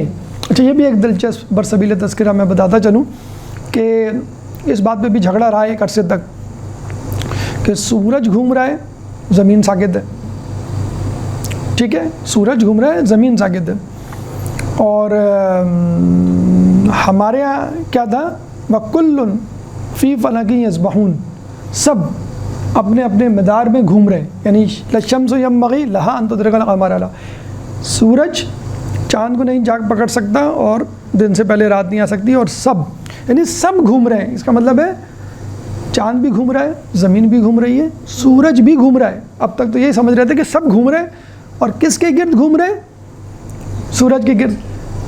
S1: اچھا، یہ بھی ایک دلچسپ برسبیل تذکرہ میں بتاتا چلوں کہ اس بات پہ بھی جھگڑا رہا ہے ایک عرصے تک کہ سورج گھوم رہا ہے، زمین ساکت ہے، ٹھیک ہے، سورج گھوم رہا ہے، زمین ساکت ہے، اور ہمارے یہاں کیا تھا، وَكُلٌّ فِي فَلَكٍ يَسْبَحُونَ، سب اپنے اپنے مدار میں گھوم رہے ہیں، یعنی لَلشَّمْسُ يَنبَغِي لَهَا أَن تُدْرِكَ الْقَمَرَ، سورج چاند کو نہیں جا پکڑ سکتا، اور دن سے پہلے رات نہیں آ سکتی، اور سب یعنی سب گھوم رہے ہیں۔ اس کا مطلب ہے چاند بھی گھوم رہا ہے، زمین بھی گھوم رہی ہے، سورج بھی گھوم رہا ہے۔ اب تک تو یہی سمجھ رہے تھے کہ سب گھوم رہے ہیں، اور کس کے گرد گھوم رہے ہیں؟ سورج کے گرد۔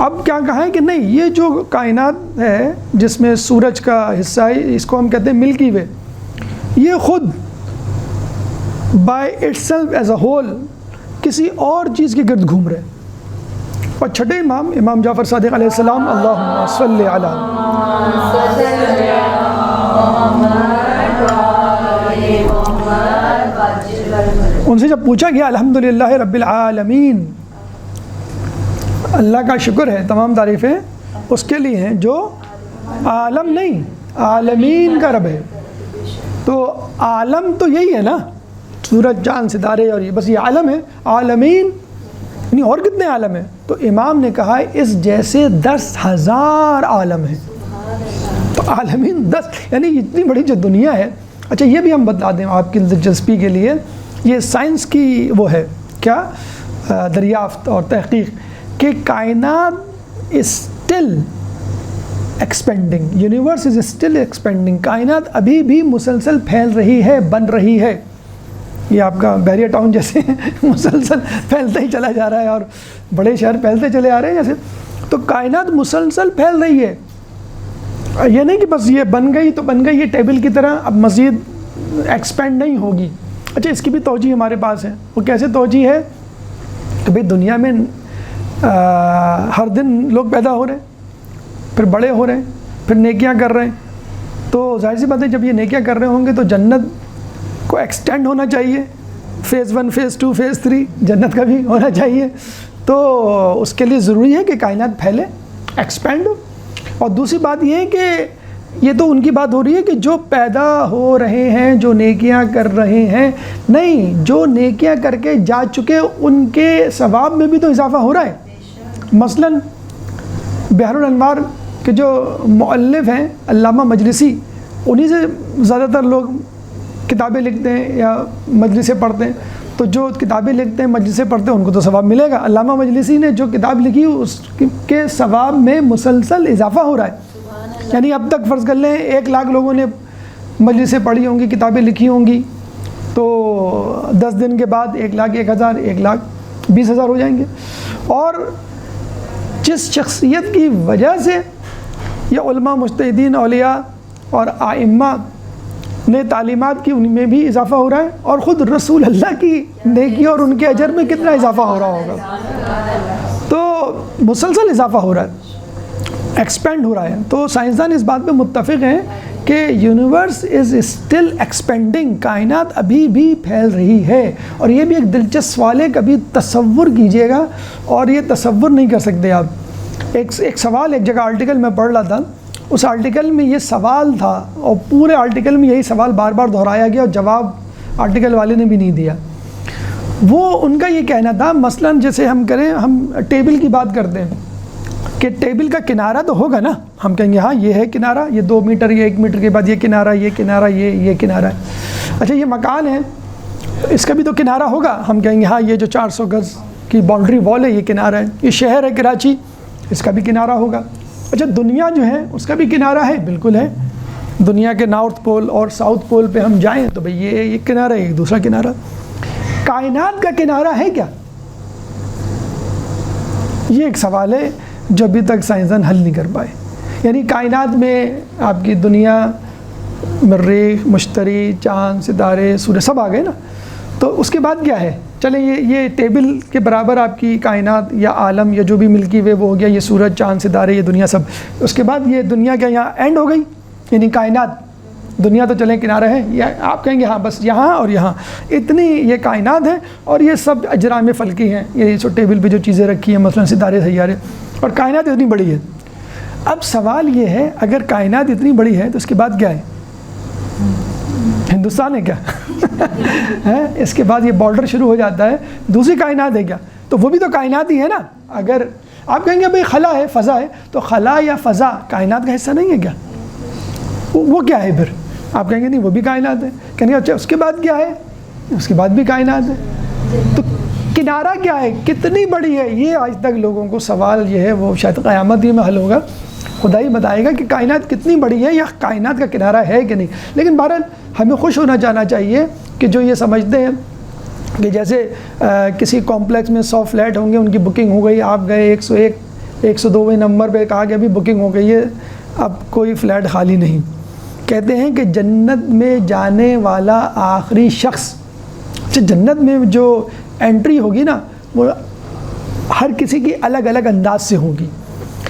S1: اب کیا کہا ہے کہ نہیں، یہ جو کائنات ہے جس میں سورج کا حصہ ہے، اس کو ہم کہتے ہیں ملکی وے، یہ خود by it self as a whole کسی اور چیز کے گرد گھوم رہے ہیں۔ اور چھٹے امام جعفر صادق علیہ السلام، اللہم صلی علی، ان سے جب پوچھا گیا الحمدللہ رب العالمین، اللہ کا شکر ہے، تمام تعریفیں اس کے لیے ہیں جو عالم نہیں، عالمین کا رب ہے، تو عالم تو یہی ہے نا، سورج چاند ستارے اور یہ بس یہ عالم ہے، عالمین یعنی اور کتنے عالم ہیں؟ تو امام نے کہا اس جیسے 10,000 عالم ہیں، تو عالمین 10 یعنی اتنی بڑی جو دنیا ہے۔ اچھا یہ بھی ہم بتا دیں آپ کی دلچسپی کے لیے، یہ سائنس کی وہ ہے کیا دریافت اور تحقیق کہ کائنات still expanding, universe is still expanding, کائنات ابھی بھی مسلسل پھیل رہی ہے، بن رہی ہے۔ یہ آپ کا بحریہ ٹاؤن جیسے مسلسل پھیلتا ہی چلا جا رہا ہے اور بڑے شہر پھیلتے چلے آ رہے ہیں جیسے، تو کائنات مسلسل پھیل رہی ہے۔ یہ نہیں کہ بس یہ بن گئی تو بن گئی، یہ ٹیبل کی طرح اب مزید ایکسپینڈ نہیں ہوگی۔ اچھا اس کی بھی توجہ ہمارے پاس ہے، وہ کیسے توجہ ہے کہ بھئی دنیا میں ہر دن لوگ پیدا ہو رہے ہیں، پھر بڑے ہو رہے ہیں، پھر نیکیاں کر رہے ہیں، تو ظاہر سی بات ہے جب یہ نیکیاں کر رہے ہوں گے تو جنت کو ایکسٹینڈ ہونا چاہیے، فیز 1 فیز 2 فیز 3 جنت کا بھی ہونا چاہیے، تو اس کے لیے ضروری ہے کہ کائنات پھیلے، ایکسپینڈ ہو۔ اور دوسری بات یہ ہے کہ یہ تو ان کی بات ہو رہی ہے کہ جو پیدا ہو رہے ہیں، جو نیکیاں کر رہے ہیں، نہیں جو نیکیاں کر کے جا چکے ان کے ثواب میں بھی تو اضافہ ہو رہا ہے۔ مثلا بحر الانوار کے جو مؤلف ہیں علامہ مجلسی، انہی سے زیادہ تر لوگ کتابیں لکھتے ہیں یا مجلسیں پڑھتے ہیں، تو جو کتابیں لکھتے ہیں مجلسیں پڑھتے ہیں ان کو تو ثواب ملے گا۔ علامہ مجلسی نے جو کتاب لکھی اس کے ثواب میں مسلسل اضافہ ہو رہا ہے، یعنی اب تک فرض کر لیں 1,00,000 لوگوں نے مجلسیں پڑھی ہوں گی، کتابیں لکھی ہوں گی، تو 10 دن کے بعد 1,00,000 1,000 1,20,000 ہو جائیں گے۔ اور جس شخصیت کی وجہ سے یہ علماء مجتہدین اولیاء اور ائمہ نے تعلیمات کی ان میں بھی اضافہ ہو رہا ہے، اور خود رسول اللہ کی نیکی اور ان کے اجر میں کتنا اضافہ ہو رہا ہوگا، تو مسلسل اضافہ ہو رہا ہے، ایکسپینڈ ہو رہا ہے۔ تو سائنسدان اس بات پہ متفق ہیں کہ یونیورس از اسٹل ایکسپینڈنگ، کائنات ابھی بھی پھیل رہی ہے۔ اور یہ بھی ایک دلچسپ سوال ہے، کبھی تصور کیجئے گا اور یہ تصور نہیں کر سکتے آپ۔ ایک سوال ایک جگہ آرٹیکل میں پڑھ رہا تھا، اس آرٹیکل میں یہ سوال تھا اور پورے آرٹیکل میں یہی سوال بار بار دہرایا گیا اور جواب آرٹیکل والے نے بھی نہیں دیا۔ وہ ان کا یہ کہنا تھا، مثلا جیسے ہم کریں، ہم ٹیبل کی بات کرتے ہیں کہ ٹیبل کا کنارہ تو ہوگا نا، ہم کہیں گے ہاں یہ ہے کنارہ، یہ 2 میٹر، یہ 1 میٹر کے بعد یہ کنارہ، یہ کنارہ، یہ کنارہ ہے۔ اچھا یہ مکان ہے، اس کا بھی تو کنارہ ہوگا، ہم کہیں گے ہاں یہ جو 400 گز کی باؤنڈری وال ہے یہ کنارہ ہے۔ یہ شہر ہے کراچی، اس کا بھی کنارہ ہوگا۔ اچھا دنیا جو ہے اس کا بھی کنارہ ہے، بالکل ہے۔ دنیا کے نارتھ پول اور ساؤتھ پول پہ ہم جائیں تو بھئی یہ ایک کنارہ ہے، ایک دوسرا کنارہ۔ کائنات کا کنارہ ہے کیا؟ یہ ایک سوال ہے جو ابھی تک سائنسدان حل نہیں کر پائے۔ یعنی کائنات میں آپ کی دنیا، مریخ، مشتری، چاند، ستارے، سورج سب آ گئے نا، تو اس کے بعد کیا ہے؟ چلیں یہ ٹیبل کے برابر آپ کی کائنات یا عالم یا جو بھی ملکی وے وہ ہو گیا، یہ سورج، چاند، ستارے، یہ دنیا سب، اس کے بعد یہ دنیا کیا یہاں اینڈ ہو گئی؟ یعنی کائنات، دنیا تو چلیں کنارہ ہے، یا آپ کہیں گے ہاں بس یہاں اور یہاں اتنی یہ کائنات ہے، اور یہ سب اجرام فلکی ہیں، یہ سو ٹیبل پہ جو چیزیں رکھی ہیں مثلا ستارے، سیارے، اور کائنات اتنی بڑی ہے۔ اب سوال یہ ہے اگر کائنات اتنی بڑی ہے تو اس کے بعد کیا ہے؟ ہندوستان ہے کیا؟ اس کے بعد یہ بارڈر شروع ہو جاتا ہے، دوسری کائنات ہے کیا؟ تو وہ بھی تو کائنات ہی ہے نا۔ اگر آپ کہیں گے بھئی خلا ہے، فضا ہے، تو خلا یا فضا کائنات کا حصہ نہیں ہے کیا؟ وہ کیا ہے پھر؟ آپ کہیں گے نہیں وہ بھی کائنات ہے، کہیں گے اچھا اس کے بعد کیا ہے؟ اس کے بعد بھی کائنات ہے۔ تو کنارہ کیا ہے، کتنی بڑی ہے؟ یہ آج تک لوگوں کو سوال یہ ہے، وہ شاید قیامت ہی میں حل ہوگا، خدا ہی بتائے گا کہ کائنات کتنی بڑی ہے یا کائنات کا کنارہ ہے کہ نہیں۔ لیکن بہرحال ہمیں خوش ہونا چاہنا چاہیے کہ جو یہ سمجھتے ہیں کہ جیسے کسی کمپلیکس میں 100 فلیٹ ہوں گے، ان کی بکنگ ہو گئی، آپ گئے 101 102ویں نمبر پہ، کہا کہ ابھی بکنگ ہو گئی ہے، اب کوئی فلیٹ خالی نہیں۔ کہتے ہیں کہ جنت میں جانے والا آخری شخص، جنت میں جو انٹری ہوگی نا وہ ہر کسی کی الگ الگ انداز سے ہوگی۔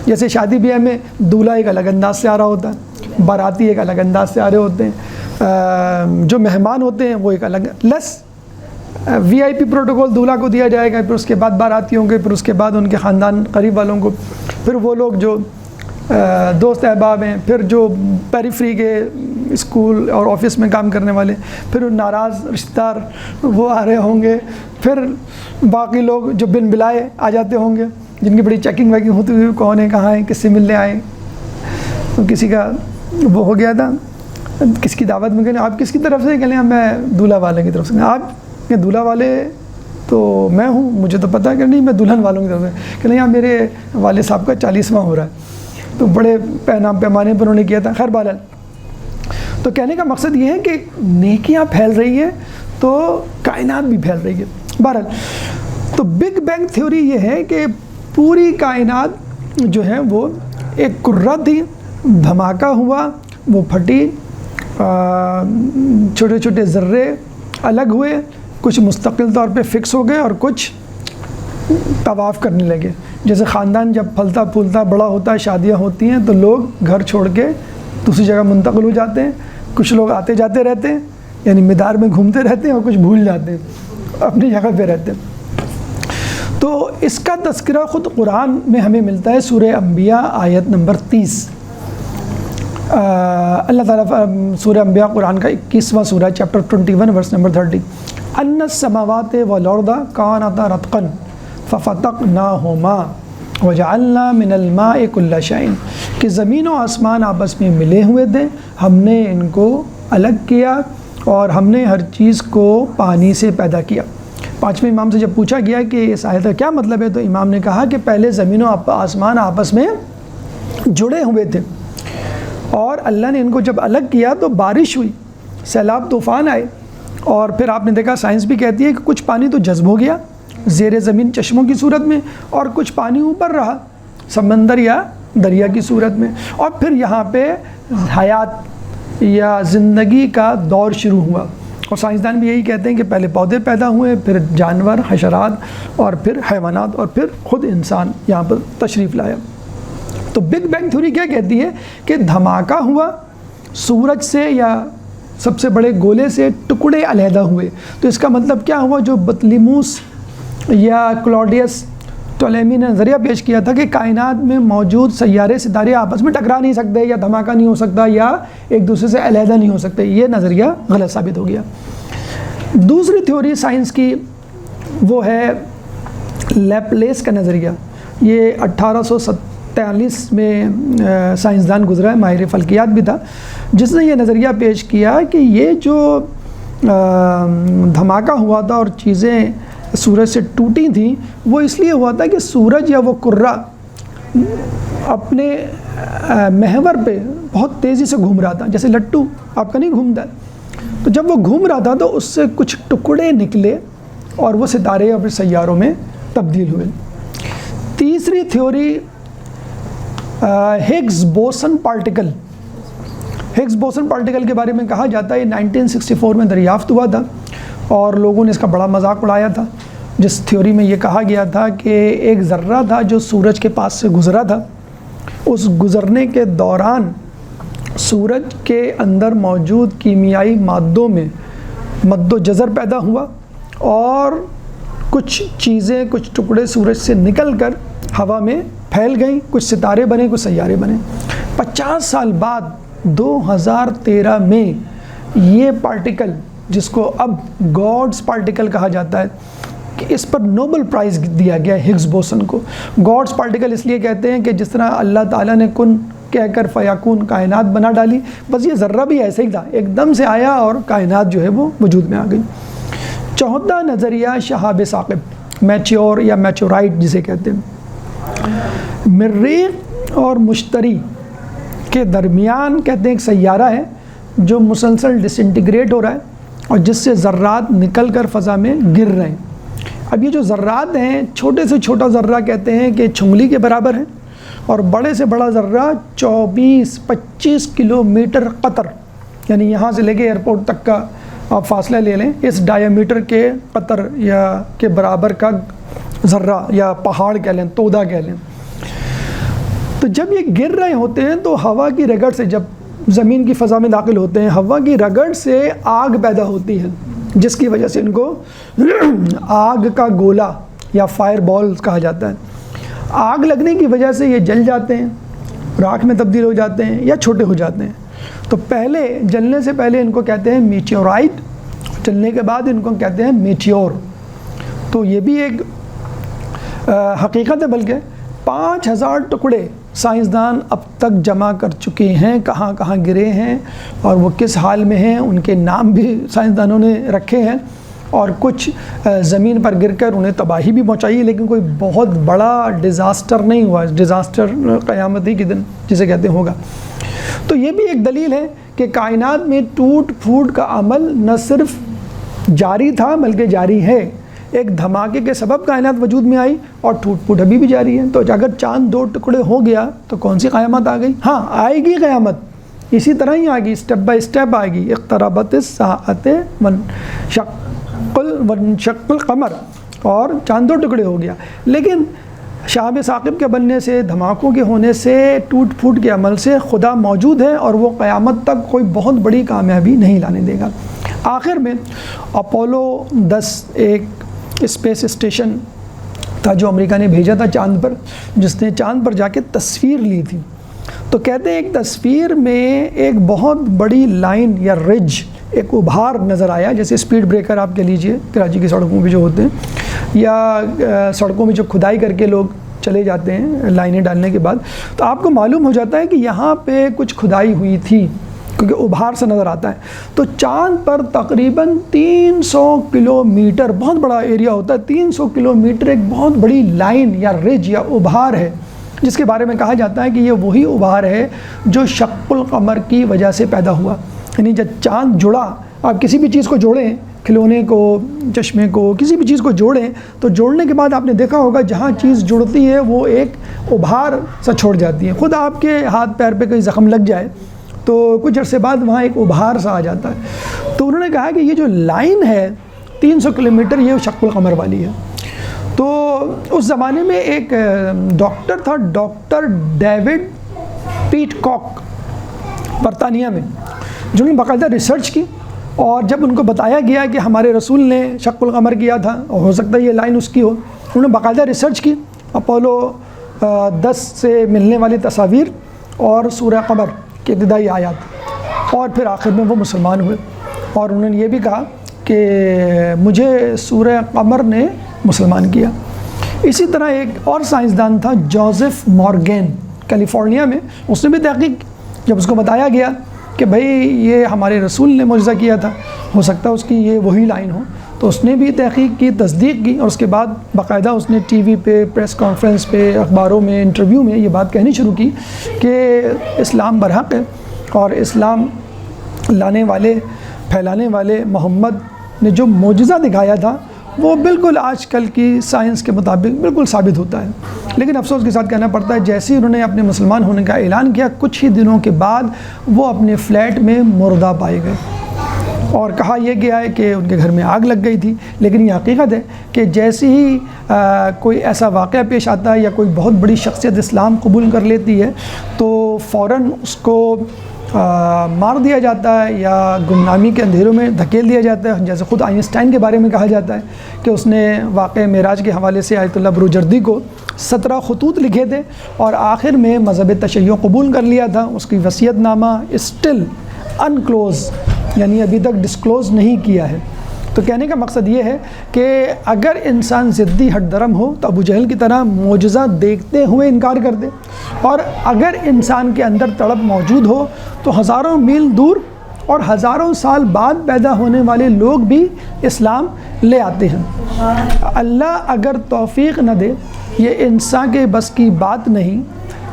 S1: جیسے شادی بیاہ میں دولہا ایک الگ انداز سے آ رہا ہوتا ہے، باراتی ایک الگ انداز سے آ رہے ہوتے ہیں، جو مہمان ہوتے ہیں وہ ایک الگ، لس VIP پروٹوکول دولہا کو دیا جائے گا، پھر اس کے بعد باراتیوں کے، پھر اس کے بعد ان کے خاندان قریب والوں کو، پھر وہ لوگ جو دوست احباب ہیں، پھر جو پیریفری کے اسکول اور آفس میں کام کرنے والے، پھر ناراض رشتہ دار وہ آ رہے ہوں گے، پھر باقی لوگ جو بن بلائے آ جاتے ہوں گے، جن کی بڑی چیکنگ ویکنگ ہوتی ہوئی کون ہے کہاں ہے کس سے ملنے آئے. تو کسی کا وہ ہو گیا تھا، کس کی دعوت میں کہنے آپ کس کی طرف سے، کہنے میں دولہا والے کی طرف سے. آپ کہ دولہا والے تو میں ہوں، مجھے تو پتہ ہے کہ نہیں میں دلہن والوں کی طرف سے. کہ نہیں یار میرے والد صاحب کا 40واں ہو رہا ہے. تو بڑے پیمانے پر انہوں نے کیا تھا. خیر بہرحال تو کہنے کا مقصد یہ ہے کہ نیکیاں پھیل رہی ہیں تو کائنات بھی پھیل رہی ہے. بہرحال تو بگ بینگ تھیوری یہ ہے کہ پوری کائنات جو ہے وہ ایک کرہ تھی، دھماکہ ہوا، وہ پھٹی، چھوٹے چھوٹے ذرے الگ ہوئے، کچھ مستقل طور پہ فکس ہو گئے اور کچھ طواف کرنے لگے. جیسے خاندان جب پھلتا پھولتا بڑا ہوتا ہے، شادیاں ہوتی ہیں تو لوگ گھر چھوڑ کے دوسری جگہ منتقل ہو جاتے ہیں. کچھ لوگ آتے جاتے رہتے ہیں، یعنی میدان میں گھومتے رہتے ہیں، اور کچھ بھول جاتے ہیں، اپنی جگہ پہ رہتے ہیں. تو اس کا تذکرہ خود قرآن میں ہمیں ملتا ہے، سورہ انبیاء آیت نمبر 30. اللہ تعالیٰ سورہ انبیاء قرآن کا 21واں سورہ چیپٹر 21 ورس نمبر 30. ان السماوات والارض کانتا رتقا ففتقناہما وجعلنا من الماء کل شیء، کہ زمین و آسمان آپس میں ملے ہوئے تھے، ہم نے ان کو الگ کیا اور ہم نے ہر چیز کو پانی سے پیدا کیا. پانچویں امام سے جب پوچھا گیا کہ اس آیت کا کیا مطلب ہے تو امام نے کہا کہ پہلے زمین و آسمان آپس میں جڑے ہوئے تھے، اور اللہ نے ان کو جب الگ کیا تو بارش ہوئی، سیلاب طوفان آئے، اور پھر آپ نے دیکھا سائنس بھی کہتی ہے کہ کچھ پانی تو جذب ہو گیا زیر زمین چشموں کی صورت میں، اور کچھ پانی اوپر رہا سمندر یا دریا کی صورت میں، اور پھر یہاں پہ حیات یا زندگی کا دور شروع ہوا. اور سائنسدان بھی یہی کہتے ہیں کہ پہلے پودے پیدا ہوئے، پھر جانور، حشرات، اور پھر حیوانات، اور پھر خود انسان یہاں پر تشریف لایا. تو بگ بینگ تھیوری کیا کہتی ہے کہ دھماکہ ہوا، سورج سے یا سب سے بڑے گولے سے ٹکڑے علیحدہ ہوئے. تو اس کا مطلب کیا ہوا؟ جو بطلیموس یا کلاڈیس ٹولیمی نے نظریہ پیش کیا تھا کہ کائنات میں موجود سیارے ستارے آپس میں ٹکرا نہیں سکتے، یا دھماکہ نہیں ہو سکتا، یا ایک دوسرے سے علیحدہ نہیں ہو سکتے، یہ نظریہ غلط ثابت ہو گیا. دوسری تھیوری سائنس کی وہ ہے لیپلیس کا نظریہ. یہ 1843 میں سائنسدان گزرا ہے، ماہر فلکیات بھی تھا، جس نے یہ نظریہ پیش کیا کہ یہ جو دھماکہ ہوا تھا اور چیزیں سورج سے ٹوٹی تھیں، وہ اس لیے ہوا تھا کہ سورج یا وہ کرہ اپنے محور پہ بہت تیزی سے گھوم رہا تھا، جیسے لٹو آپ کا نہیں گھومتا ہے. تو جب وہ گھوم رہا تھا تو اس سے کچھ ٹکڑے نکلے اور وہ ستارے اور سیاروں میں تبدیل ہوئے. تیسری theory Higgs boson particle. Higgs boson particle کے بارے میں کہا جاتا ہے 1964 میں دریافت ہوا تھا، اور لوگوں نے اس کا بڑا مذاق اڑایا تھا، جس تھیوری میں یہ کہا گیا تھا کہ ایک ذرہ تھا جو سورج کے پاس سے گزرا تھا، اس گزرنے کے دوران سورج کے اندر موجود کیمیائی مادوں میں مد و جزر پیدا ہوا، اور کچھ چیزیں، کچھ ٹکڑے سورج سے نکل کر ہوا میں پھیل گئیں، کچھ ستارے بنے، کچھ سیارے بنے. 50 سال بعد 2013 میں یہ پارٹیکل، جس کو اب گاڈز پارٹیکل کہا جاتا ہے، کہ اس پر نوبل پرائز دیا گیا ہے ہگز بوسن کو. گاڈز پارٹیکل اس لیے کہتے ہیں کہ جس طرح اللہ تعالیٰ نے کن کہہ کر فیکون کائنات بنا ڈالی، بس یہ ذرہ بھی ایسے ہی تھا، ایک دم سے آیا اور کائنات جو ہے وہ وجود میں آ گئی. چوتھا نظریہ شہاب ثاقب، میچیور یا میچورائٹ جسے کہتے ہیں. مریخ اور مشتری کے درمیان کہتے ہیں ایک سیارہ ہے جو مسلسل ڈسنٹیگریٹ ہو رہا ہے، اور جس سے ذرات نکل کر فضا میں گر رہے ہیں. اب یہ جو ذرات ہیں، چھوٹے سے چھوٹا ذرہ کہتے ہیں کہ چھنگلی کے برابر ہے، اور بڑے سے بڑا ذرہ 24-25 کلومیٹر قطر، یعنی یہاں سے لے کے ایئرپورٹ تک کا آپ فاصلہ لے لیں، اس ڈایا میٹر کے قطر یا کے برابر کا ذرہ یا پہاڑ کہہ لیں، تودا کہہ لیں. تو جب یہ گر رہے ہوتے ہیں تو ہوا کی رگڑ سے، جب زمین کی فضا میں داخل ہوتے ہیں، ہوا کی رگڑ سے آگ پیدا ہوتی ہے، جس کی وجہ سے ان کو آگ کا گولا یا فائر بال کہا جاتا ہے. آگ لگنے کی وجہ سے یہ جل جاتے ہیں، راکھ میں تبدیل ہو جاتے ہیں یا چھوٹے ہو جاتے ہیں. تو پہلے جلنے سے پہلے ان کو کہتے ہیں میٹیورائٹ، جلنے کے بعد ان کو کہتے ہیں میٹیور۔ تو یہ بھی ایک حقیقت ہے، بلکہ 5000 ٹکڑے سائنسدان اب تک جمع کر چکے ہیں، کہاں کہاں گرے ہیں اور وہ کس حال میں ہیں، ان کے نام بھی سائنسدانوں نے رکھے ہیں، اور کچھ زمین پر گر کر انہیں تباہی بھی پہنچائی ہے، لیکن کوئی بہت بڑا ڈیزاسٹر نہیں ہوا۔ ڈیزاسٹر قیامت ہی کے دن جسے کہتے ہوگا۔ تو یہ بھی ایک دلیل ہے کہ کائنات میں ٹوٹ پھوٹ کا عمل نہ صرف جاری تھا بلکہ جاری ہے۔ ایک دھماکے کے سبب کائنات وجود میں آئی اور ٹوٹ پھوٹ ابھی بھی جاری ہے۔ تو اگر چاند 2 ٹکڑے ہو گیا تو کون سی قیامت آ گئی؟ ہاں آئے گی قیامت، اسی طرح ہی آئے گی، اسٹیپ بائی اسٹیپ آئے گی۔ اقتربت الساعۃ وانشق القمر، اور چاند 2 ٹکڑے ہو گیا۔ لیکن شہاب ثاقب کے بننے سے، دھماکوں کے ہونے سے، ٹوٹ پھوٹ کے عمل سے خدا موجود ہے، اور وہ قیامت تک کوئی بہت بڑی کامیابی نہیں لانے دے گا۔ آخر میں اپولو 10 ایک اسپیس اسٹیشن تھا جو امریکہ نے بھیجا تھا چاند پر، جس نے چاند پر جا کے تصویر لی تھی۔ تو کہتے ہیں ایک تصویر میں ایک بہت بڑی لائن یا رج، ایک ابھار نظر آیا، جیسے اسپیڈ بریکر آپ کہہ لیجئے کراچی کی سڑکوں پہ جو ہوتے ہیں، یا سڑکوں میں جو کھدائی کر کے لوگ چلے جاتے ہیں لائنیں ڈالنے کے بعد، تو آپ کو معلوم ہو جاتا ہے کہ یہاں پہ کچھ کھدائی ہوئی تھی، کیونکہ ابھار سے نظر آتا ہے۔ تو چاند پر تقریباً 300 کلومیٹر، بہت بڑا ایریا ہوتا ہے، 300 کلومیٹر ایک بہت بڑی لائن یا رج یا ابھار ہے، جس کے بارے میں کہا جاتا ہے کہ یہ وہی ابھار ہے جو شق القمر کی وجہ سے پیدا ہوا۔ یعنی جب چاند جڑا، آپ کسی بھی چیز کو جوڑیں، کھلونے کو، چشمے کو، کسی بھی چیز کو جوڑیں، تو جوڑنے کے بعد آپ نے دیکھا ہوگا جہاں چیز جڑتی ہے وہ ایک ابھار سا چھوڑ جاتی ہے۔ خود آپ کے ہاتھ پیر پہ کوئی زخم لگ جائے تو کچھ عرصے بعد وہاں ایک ابھار سا آ جاتا ہے۔ تو انہوں نے کہا کہ یہ جو لائن ہے 300 کلومیٹر، یہ شق القمر والی ہے۔ تو اس زمانے میں ایک ڈاکٹر تھا، ڈاکٹر ڈیوڈ پیٹ کاک، برطانیہ میں، جنہوں نے باقاعدہ ریسرچ کی، اور جب ان کو بتایا گیا کہ ہمارے رسول نے شق القمر کیا تھا اور ہو سکتا ہے یہ لائن اس کی ہو، انہوں نے باقاعدہ ریسرچ کی، اپولو 10 سے ملنے والی تصاویر اور سورہ قمر کے ابتدائی آیات، اور پھر آخر میں وہ مسلمان ہوئے، اور انہوں نے یہ بھی کہا کہ مجھے سورہ قمر نے مسلمان کیا۔ اسی طرح ایک اور سائنسدان تھا جوزف مورگین، کیلیفورنیا میں، اس نے بھی تحقیق، جب اس کو بتایا گیا کہ بھائی یہ ہمارے رسول نے معجزہ کیا تھا، ہو سکتا ہے اس کی یہ وہی لائن ہو، تو اس نے بھی تحقیق کی، تصدیق کی، اور اس کے بعد باقاعدہ اس نے ٹی وی پہ، پریس کانفرنس پہ، اخباروں میں، انٹرویو میں یہ بات کہنی شروع کی کہ اسلام برحق ہے، اور اسلام لانے والے، پھیلانے والے محمد نے جو معجزہ دکھایا تھا وہ بالکل آج کل کی سائنس کے مطابق بالکل ثابت ہوتا ہے۔ لیکن افسوس کے ساتھ کہنا پڑتا ہے جیسے ہی انہوں نے اپنے مسلمان ہونے کا اعلان کیا، کچھ ہی دنوں کے بعد وہ اپنے فلیٹ میں مردہ پائے گئے، اور کہا یہ گیا ہے کہ ان کے گھر میں آگ لگ گئی تھی۔ لیکن یہ حقیقت ہے کہ جیسے ہی کوئی ایسا واقعہ پیش آتا ہے یا کوئی بہت بڑی شخصیت اسلام قبول کر لیتی ہے تو فوراً اس کو مار دیا جاتا ہے یا گمنامی کے اندھیروں میں دھکیل دیا جاتا ہے۔ جیسے خود آئنسٹائن کے بارے میں کہا جاتا ہے کہ اس نے واقعہ معراج کے حوالے سے آیت اللہ بروجردی کو 17 خطوط لکھے تھے، اور آخر میں مذہب تشیع قبول کر لیا تھا۔ اس کی وصیت نامہ اسٹل انکلوز، یعنی ابھی تک ڈسکلوز نہیں کیا ہے۔ تو کہنے کا مقصد یہ ہے کہ اگر انسان ضدی ہٹ درم ہو تو ابو جہل کی طرح معجزہ دیکھتے ہوئے انکار کر دے، اور اگر انسان کے اندر تڑپ موجود ہو تو ہزاروں میل دور اور ہزاروں سال بعد پیدا ہونے والے لوگ بھی اسلام لے آتے ہیں۔ اللہ اگر توفیق نہ دے، یہ انسان کے بس کی بات نہیں،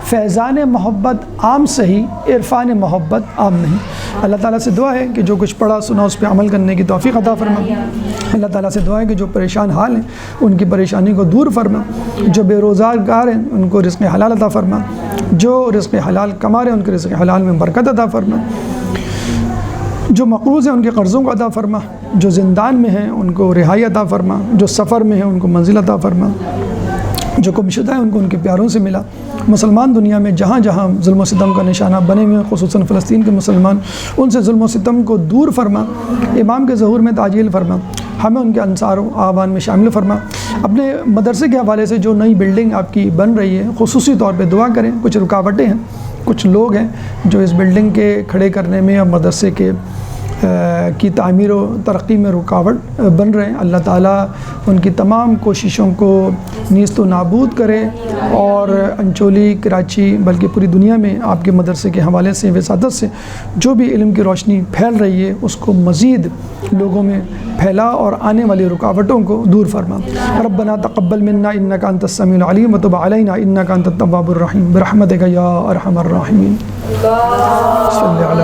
S1: فیضان محبت عام صحیح، عرفان محبت عام نہیں۔ اللہ تعالیٰ سے دعا ہے کہ جو کچھ پڑھا سنا اس پہ عمل کرنے کی توفیق عطا فرما۔ اللہ تعالیٰ سے دعا ہے کہ جو پریشان حال ہیں ان کی پریشانی کو دور فرما، جو بے روزگار ہیں ان کو رزق حلال عطا فرما، جو رزق حلال کما رہے ہیں ان کے رزق حلال میں برکت عطا فرما، جو مقروض ہیں ان کے قرضوں کو عطا فرما، جو زندان میں ہیں ان کو رہائی عطا فرما، جو سفر میں ہیں ان کو منزل عطا فرما، جو گمشدہ ہیں ان کو ان کے پیاروں سے ملا۔ مسلمان دنیا میں جہاں جہاں ظلم و ستم کا نشانہ بنے ہوئے ہیں، خصوصاً فلسطین کے مسلمان، ان سے ظلم و ستم کو دور فرما، امام کے ظہور میں تعجیل فرما، ہمیں ان کے انصار و اعوان میں شامل فرما۔ اپنے مدرسے کے حوالے سے جو نئی بلڈنگ آپ کی بن رہی ہے، خصوصی طور پہ دعا کریں، کچھ رکاوٹیں ہیں کچھ لوگ ہیں جو اس بلڈنگ کے کھڑے کرنے میں یا مدرسے کے کی تعمیر و ترقی میں رکاوٹ بن رہے ہیں. اللہ تعالیٰ ان کی تمام کوششوں کو نیست و نابود کرے اور انچولی، کراچی بلکہ پوری دنیا میں آپ کے مدرسے کے حوالے سے، وسادت سے جو بھی علم کی روشنی پھیل رہی ہے اس کو مزید لوگوں میں پھیلا اور آنے والی رکاوٹوں کو دور فرما. ربنا تقبل منا انک انت السمیع العلیم وتب علینا انک انت التواب الرحیم برحمتک یا ارحم الراحمین. صلی علی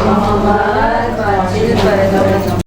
S1: محمد.